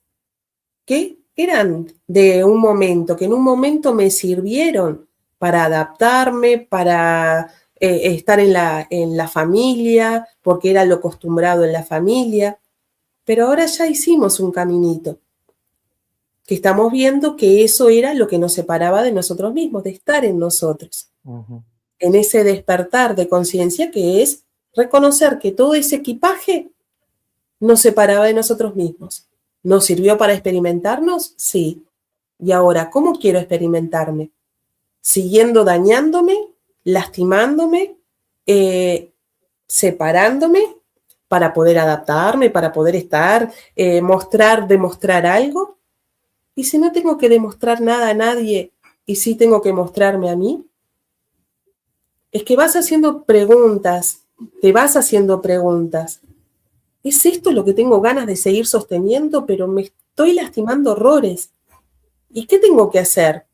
que eran de un momento, que en un momento me sirvieron para adaptarme, para estar en la familia, porque era lo acostumbrado en la familia. Pero ahora ya hicimos un caminito, que estamos viendo que eso era lo que nos separaba de nosotros mismos, de estar en nosotros. En ese despertar de conciencia que es reconocer que todo ese equipaje nos separaba de nosotros mismos. ¿Nos sirvió para experimentarnos? Sí. Y ahora, ¿cómo quiero experimentarme? ¿Siguiendo dañándome? ¿Lastimándome? ¿Separándome? Para poder adaptarme, para poder estar, demostrar algo. ¿Y si no tengo que demostrar nada a nadie y sí tengo que mostrarme a mí? Es que vas haciendo preguntas, te vas haciendo preguntas. ¿Es esto lo que tengo ganas de seguir sosteniendo? Pero me estoy lastimando horrores. ¿Y qué tengo que hacer?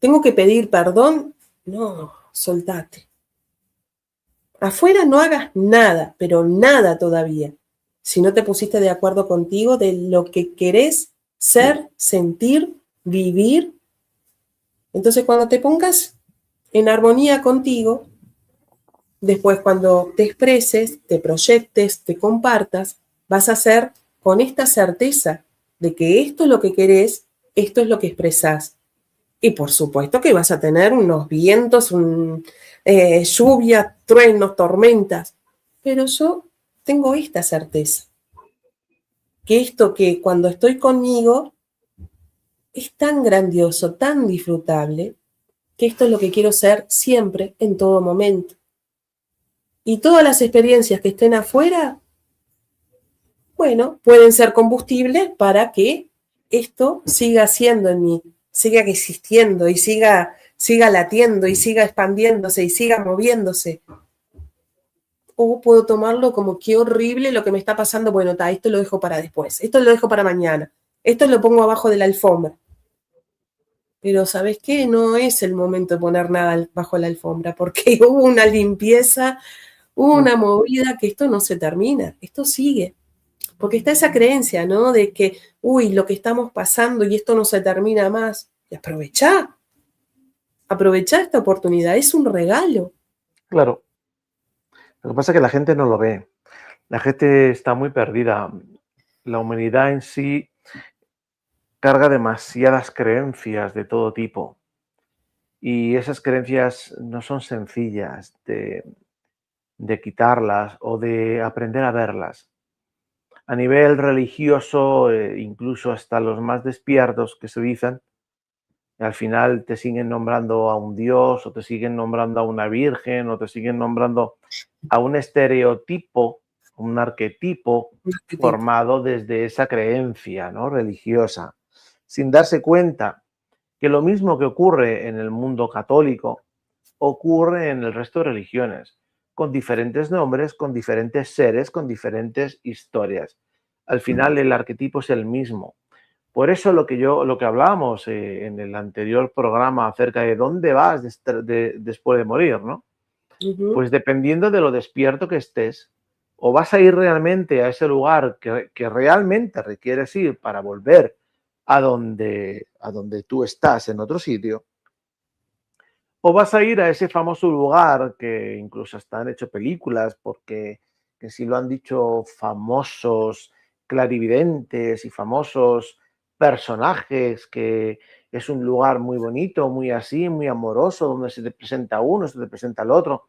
tengo que pedir perdón. No, soltate. Afuera no hagas nada, pero nada todavía. Si no te pusiste de acuerdo contigo de lo que querés ser, sentir, vivir. Entonces, cuando te pongas en armonía contigo, después cuando te expreses, te proyectes, te compartas, vas a hacer con esta certeza de que esto es lo que querés, esto es lo que expresás. Y por supuesto que vas a tener unos vientos, lluvia, truenos, tormentas. Pero yo tengo esta certeza, que esto que cuando estoy conmigo es tan grandioso, tan disfrutable, que esto es lo que quiero ser siempre, en todo momento. Y todas las experiencias que estén afuera, bueno, pueden ser combustibles para que esto siga siendo en mí, siga existiendo y siga latiendo y siga expandiéndose y siga moviéndose. O puedo tomarlo como qué horrible lo que me está pasando, bueno, esto lo dejo para después, esto lo dejo para mañana, esto lo pongo abajo de la alfombra. Pero ¿sabes qué? No es el momento de poner nada bajo la alfombra, porque hubo una limpieza, hubo una movida que esto no se termina, esto sigue. Porque está esa creencia, ¿no? De que, lo que estamos pasando y esto no se termina más. Y aprovechá esta oportunidad, es un regalo. Claro. Lo que pasa es que la gente no lo ve. La gente está muy perdida. La humanidad en sí carga demasiadas creencias de todo tipo. Y esas creencias no son sencillas de quitarlas o de aprender a verlas. A nivel religioso, incluso hasta los más despiertos que se dicen, al final te siguen nombrando a un dios o te siguen nombrando a una virgen o te siguen nombrando a un estereotipo, un arquetipo formado desde esa creencia, ¿no?, religiosa, sin darse cuenta que lo mismo que ocurre en el mundo católico ocurre en el resto de religiones, con diferentes nombres, con diferentes seres, con diferentes historias. Al final el arquetipo es el mismo. Por eso lo que hablábamos en el anterior programa acerca de dónde vas después de morir, ¿no? Pues dependiendo de lo despierto que estés, o vas a ir realmente a ese lugar que realmente requieres ir para volver a donde tú estás en otro sitio, o vas a ir a ese famoso lugar que incluso hasta han hecho películas porque que sí lo han dicho famosos clarividentes y famosos personajes, que es un lugar muy bonito, muy así, muy amoroso, donde se te presenta uno, se te presenta el otro.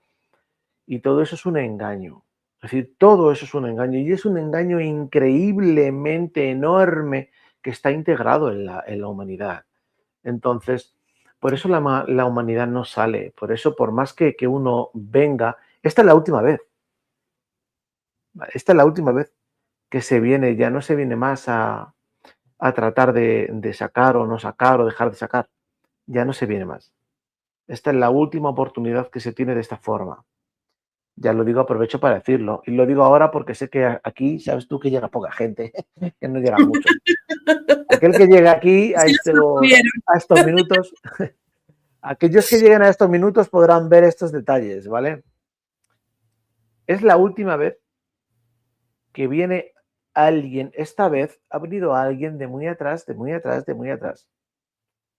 Y todo eso es un engaño. Es decir, todo eso es un engaño. Y es un engaño increíblemente enorme que está integrado en la humanidad. Entonces, por eso la humanidad no sale. Por eso, por más que uno venga, esta es la última vez. Esta es la última vez que se viene, ya no se viene más a tratar de sacar o no sacar o dejar de sacar. Ya no se viene más. Esta es la última oportunidad que se tiene de esta forma. Ya lo digo, aprovecho para decirlo. Y lo digo ahora porque sé que aquí, sabes tú, que llega poca gente, que no llega mucho. Aquel que llega aquí a estos minutos, aquellos que lleguen a estos minutos podrán ver estos detalles, ¿vale? Es la última vez que viene alguien, esta vez ha venido alguien de muy atrás, de muy atrás, de muy atrás,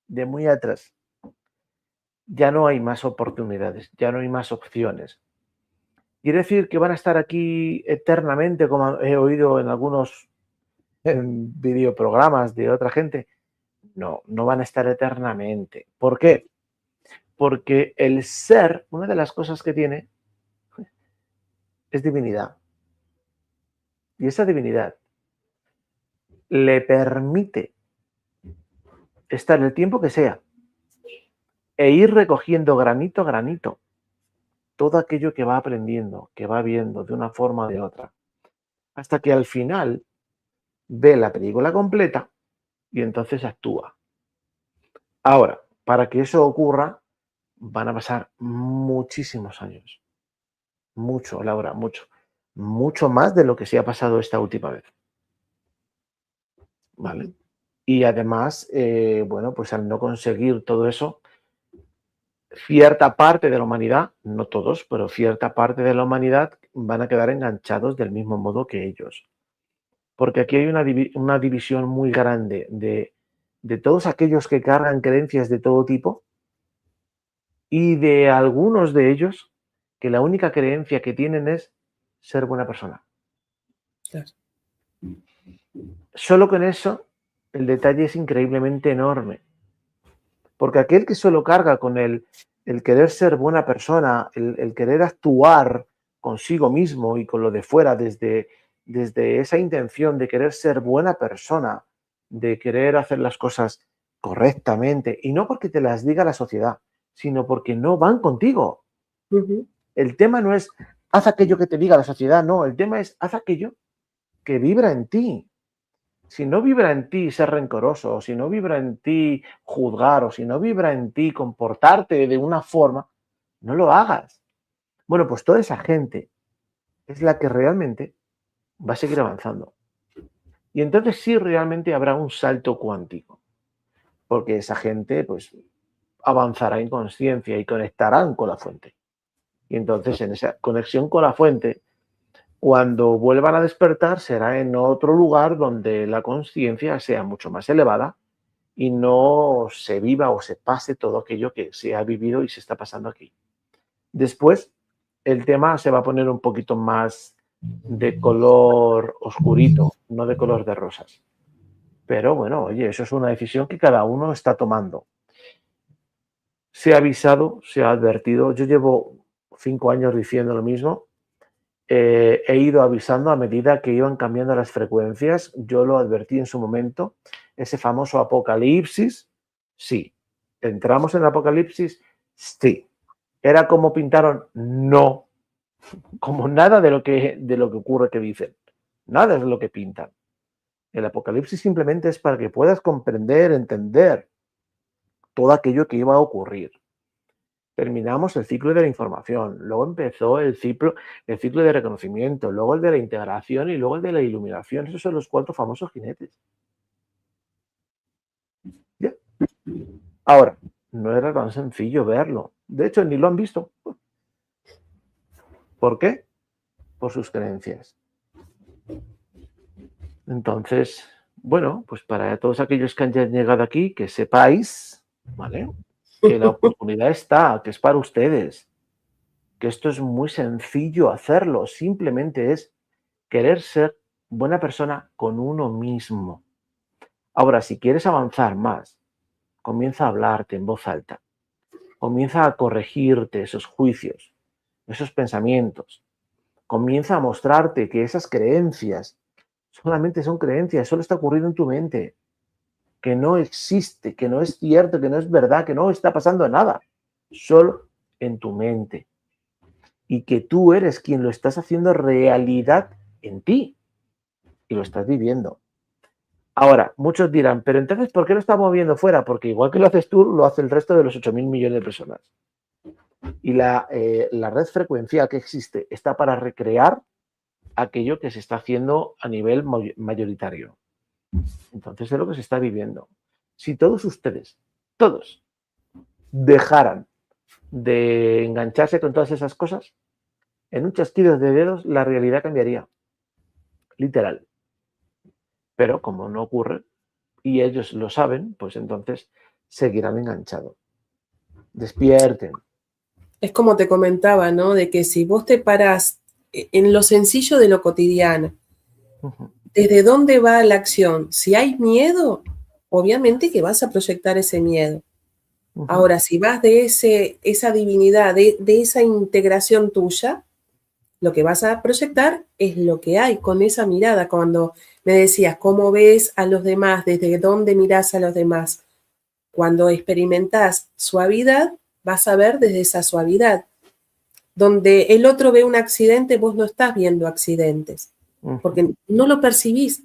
de muy atrás. Ya no hay más oportunidades, ya no hay más opciones. ¿Quiere decir que van a estar aquí eternamente, como he oído en algunos videoprogramas de otra gente? No, no van a estar eternamente. ¿Por qué? Porque el ser, una de las cosas que tiene, es divinidad. Y esa divinidad le permite estar el tiempo que sea e ir recogiendo granito a granito todo aquello que va aprendiendo, que va viendo de una forma o de otra, hasta que al final ve la película completa y entonces actúa. Ahora, para que eso ocurra, van a pasar muchísimos años. Mucho, Laura, mucho. Mucho más de lo que se ha pasado esta última vez. ¿Vale? Y además, bueno, pues al no conseguir todo eso, cierta parte de la humanidad, no todos, pero cierta parte de la humanidad van a quedar enganchados del mismo modo que ellos. Porque aquí hay una división muy grande de todos aquellos que cargan creencias de todo tipo y de algunos de ellos que la única creencia que tienen es ser buena persona. Claro. Solo con eso el detalle es increíblemente enorme. Porque aquel que solo carga con el querer ser buena persona, el querer actuar consigo mismo y con lo de fuera desde esa intención de querer ser buena persona, de querer hacer las cosas correctamente, y no porque te las diga la sociedad, sino porque no van contigo. El tema no es haz aquello que te diga la sociedad, no, el tema es haz aquello que vibra en ti. Si no vibra en ti ser rencoroso, o si no vibra en ti juzgar, o si no vibra en ti comportarte de una forma, no lo hagas. Bueno, pues toda esa gente es la que realmente va a seguir avanzando. Y entonces sí realmente habrá un salto cuántico, porque esa gente pues avanzará en conciencia y conectarán con la fuente. Y entonces en esa conexión con la fuente, cuando vuelvan a despertar, será en otro lugar donde la conciencia sea mucho más elevada y no se viva o se pase todo aquello que se ha vivido y se está pasando aquí. Después, el tema se va a poner un poquito más de color oscurito, no de color de rosas. Pero bueno, oye, eso es una decisión que cada uno está tomando. Se ha avisado, se ha advertido. Yo llevo 5 años diciendo lo mismo. He ido avisando a medida que iban cambiando las frecuencias. Yo lo advertí en su momento. Ese famoso apocalipsis, sí. ¿Entramos en el apocalipsis? Sí. ¿Era como pintaron? No. Como nada de lo que ocurre que dicen. Nada es lo que pintan. El apocalipsis simplemente es para que puedas comprender, entender todo aquello que iba a ocurrir. Terminamos el ciclo de la información, luego empezó el ciclo de reconocimiento, luego el de la integración y luego el de la iluminación. Esos son los 4 famosos jinetes. ¿Ya? Ahora, no era tan sencillo verlo. De hecho, ni lo han visto. ¿Por qué? Por sus creencias. Entonces, bueno, pues para todos aquellos que han llegado aquí, que sepáis, ¿vale?, que la oportunidad está, que es para ustedes, que esto es muy sencillo hacerlo, simplemente es querer ser buena persona con uno mismo. Ahora, si quieres avanzar más, comienza a hablarte en voz alta, comienza a corregirte esos juicios, esos pensamientos, comienza a mostrarte que esas creencias solamente son creencias, solo está ocurriendo en tu mente, que no existe, que no es cierto, que no es verdad, que no está pasando nada, solo en tu mente. Y que tú eres quien lo estás haciendo realidad en ti y lo estás viviendo. Ahora, muchos dirán, pero entonces, ¿por qué lo estamos viendo fuera? Porque igual que lo haces tú, lo hace el resto de los 8.000 millones de personas. Y la red frecuencial que existe está para recrear aquello que se está haciendo a nivel mayoritario. Entonces es lo que se está viviendo. Si todos ustedes, todos, dejaran de engancharse con todas esas cosas, en un chasquido de dedos la realidad cambiaría. Literal. Pero como no ocurre y ellos lo saben, pues entonces seguirán enganchados. Despierten. Es como te comentaba, ¿no? De que si vos te parás en lo sencillo de lo cotidiano, ¿desde dónde va la acción? Si hay miedo, obviamente que vas a proyectar ese miedo. Ahora, si vas de esa divinidad, de esa integración tuya, lo que vas a proyectar es lo que hay con esa mirada. Cuando me decías, ¿cómo ves a los demás? ¿Desde dónde mirás a los demás? Cuando experimentás suavidad, vas a ver desde esa suavidad. Donde el otro ve un accidente, vos no estás viendo accidentes, porque no lo percibís,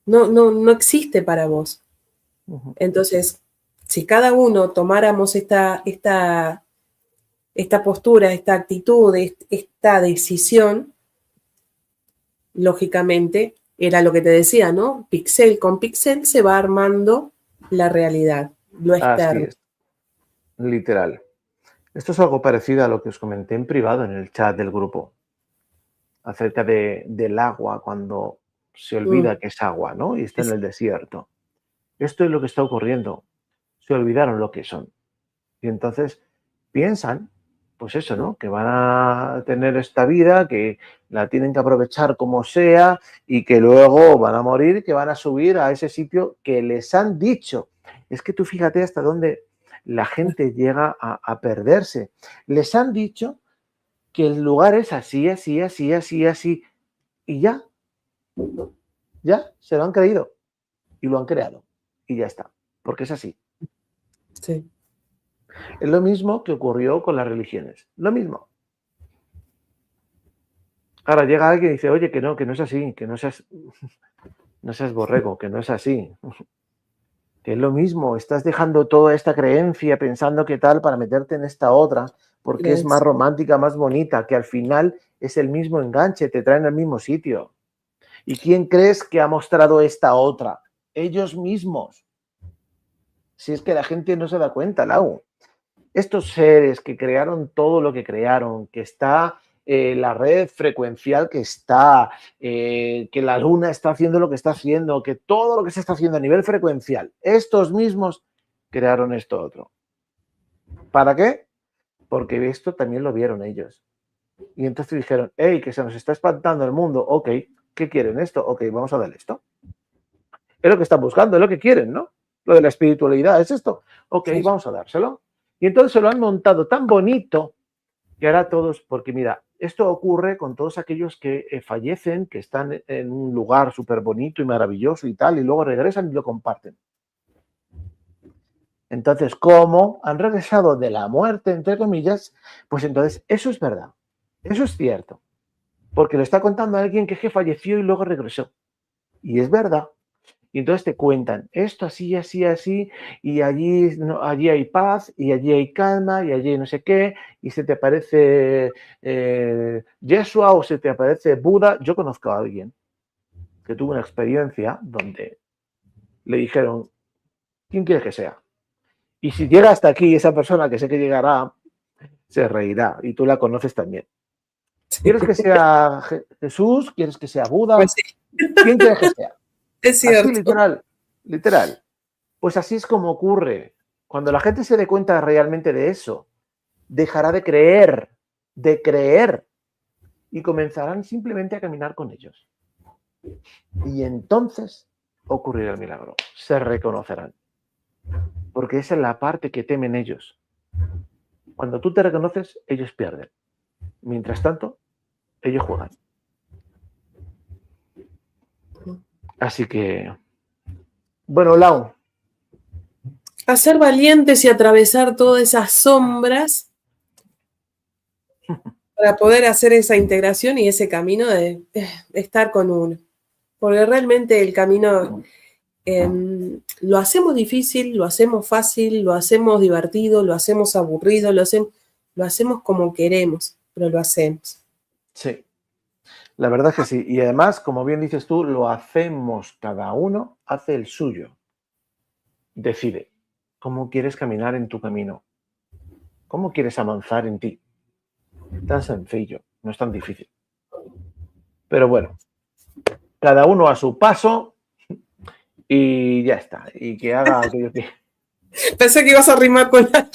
no existe para vos. Entonces, si cada uno tomáramos esta postura, esta actitud, esta decisión, lógicamente, era lo que te decía, ¿no? Pixel con pixel se va armando la realidad, lo externo. Así es. Literal. Esto es algo parecido a lo que os comenté en privado en el chat del grupo, acerca del agua cuando se olvida que es agua, ¿no? Y está en el desierto. Esto es lo que está ocurriendo. Se olvidaron lo que son. Y entonces piensan, pues eso, ¿no? Que van a tener esta vida, que la tienen que aprovechar como sea y que luego van a morir y que van a subir a ese sitio que les han dicho. Es que tú fíjate hasta dónde la gente llega a perderse. Les han dicho que el lugar es así, así, así, así, así. Y ya se lo han creído y lo han creado. Y ya está, porque es así. Sí. Es lo mismo que ocurrió con las religiones. Lo mismo. Ahora llega alguien y dice, oye, que no es así, que no seas borrego, que no es así. Que es lo mismo, estás dejando toda esta creencia pensando que tal para meterte en esta otra, porque es más romántica, más bonita, que al final es el mismo enganche, te traen al mismo sitio. ¿Y quién crees que ha mostrado esta otra? Ellos mismos. Si es que la gente no se da cuenta, Lau. Estos seres que crearon todo lo que crearon, que está la red frecuencial que está, que la luna está haciendo lo que está haciendo, que todo lo que se está haciendo a nivel frecuencial, estos mismos crearon esto otro. ¿Para qué? Porque esto también lo vieron ellos. Y entonces dijeron, hey, que se nos está espantando el mundo, ok, ¿qué quieren esto? Ok, vamos a darle esto. Es lo que están buscando, es lo que quieren, ¿no? Lo de la espiritualidad, ¿es esto? Ok, sí. Vamos a dárselo. Y entonces se lo han montado tan bonito que ahora todos, porque mira, esto ocurre con todos aquellos que fallecen, que están en un lugar súper bonito y maravilloso y tal, y luego regresan y lo comparten. Entonces, como han regresado de la muerte, entre comillas, pues entonces eso es verdad, eso es cierto, porque lo está contando alguien que falleció y luego regresó. Y es verdad. Y entonces te cuentan esto así, así, así, y allí, no, allí hay paz, y allí hay calma, y allí no sé qué, y se te aparece Yeshua o se te aparece Buda. Yo conozco a alguien que tuvo una experiencia donde le dijeron, ¿quién quieres que sea? Y si llega hasta aquí, esa persona que sé que llegará, se reirá, y tú la conoces también. ¿Quieres que sea Jesús? ¿Quieres que sea Buda? Pues sí. ¿Quién quieres que sea? Es cierto. Así, literal. Pues así es como ocurre. Cuando la gente se dé cuenta realmente de eso, dejará de creer, y comenzarán simplemente a caminar con ellos. Y entonces ocurrirá el milagro. Se reconocerán. Porque esa es la parte que temen ellos. Cuando tú te reconoces, ellos pierden. Mientras tanto, ellos juegan. Así que, bueno, Lau. A ser valientes y atravesar todas esas sombras para poder hacer esa integración y ese camino de estar con uno. Porque realmente el camino lo hacemos difícil, lo hacemos fácil, lo hacemos divertido, lo hacemos aburrido, lo hacemos como queremos, pero lo hacemos. Sí, la verdad es que sí. Y además, como bien dices tú, lo hacemos, cada uno hace el suyo. Decide cómo quieres caminar en tu camino. ¿Cómo quieres avanzar en ti? Tan sencillo, no es tan difícil. Pero bueno, cada uno a su paso y ya está. Y que haga aquello que... Pensé que ibas a rimar con algo.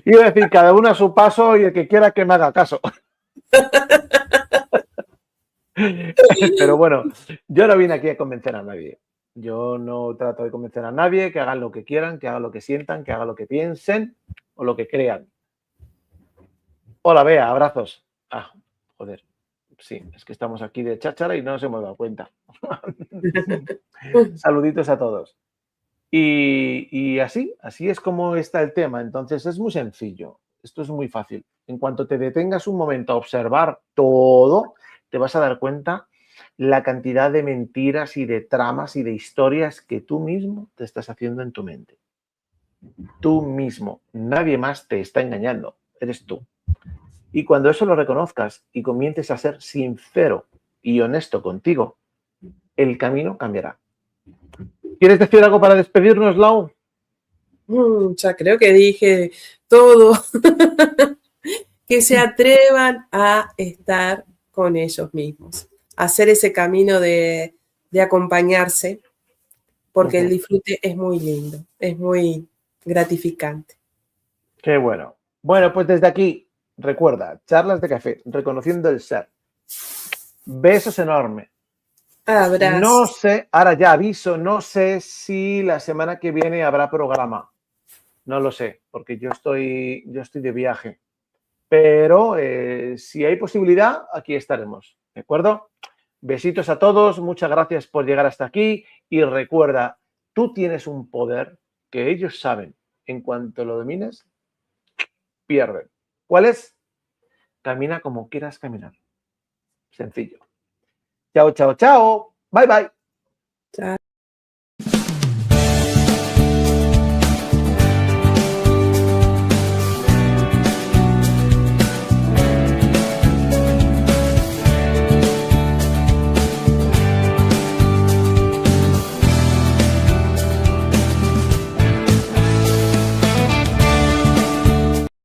Iba a decir, cada uno a su paso y el que quiera que me haga caso. Pero bueno, yo no vine aquí a convencer a nadie. Yo no trato de convencer a nadie, que hagan lo que quieran, que hagan lo que sientan, que hagan lo que piensen o lo que crean. Hola, Bea, abrazos. Ah, joder. Sí, es que estamos aquí de cháchara y no nos hemos dado cuenta. Saluditos a todos. Y así es como está el tema. Entonces es muy sencillo. Esto es muy fácil. En cuanto te detengas un momento a observar todo, te vas a dar cuenta la cantidad de mentiras y de tramas y de historias que tú mismo te estás haciendo en tu mente. Tú mismo. Nadie más te está engañando. Eres tú. Y cuando eso lo reconozcas y comiences a ser sincero y honesto contigo, el camino cambiará. ¿Quieres decir algo para despedirnos, Lau? Ya creo que dije todo. Que se atrevan a estar con ellos mismos, a hacer ese camino de acompañarse, porque el disfrute es muy lindo, es muy gratificante. Qué bueno. Bueno, pues desde aquí, recuerda, charlas de café, reconociendo el ser. Besos enormes. No Abrazos. sé, ahora ya aviso, no sé si la semana que viene habrá programa. No lo sé, porque yo estoy de viaje. Pero si hay posibilidad, aquí estaremos. ¿De acuerdo? Besitos a todos, muchas gracias por llegar hasta aquí y recuerda, tú tienes un poder que ellos saben. En cuanto lo domines, pierden. ¿Cuál es? Camina como quieras caminar. Sencillo. Chao, chao, chao. Bye, bye.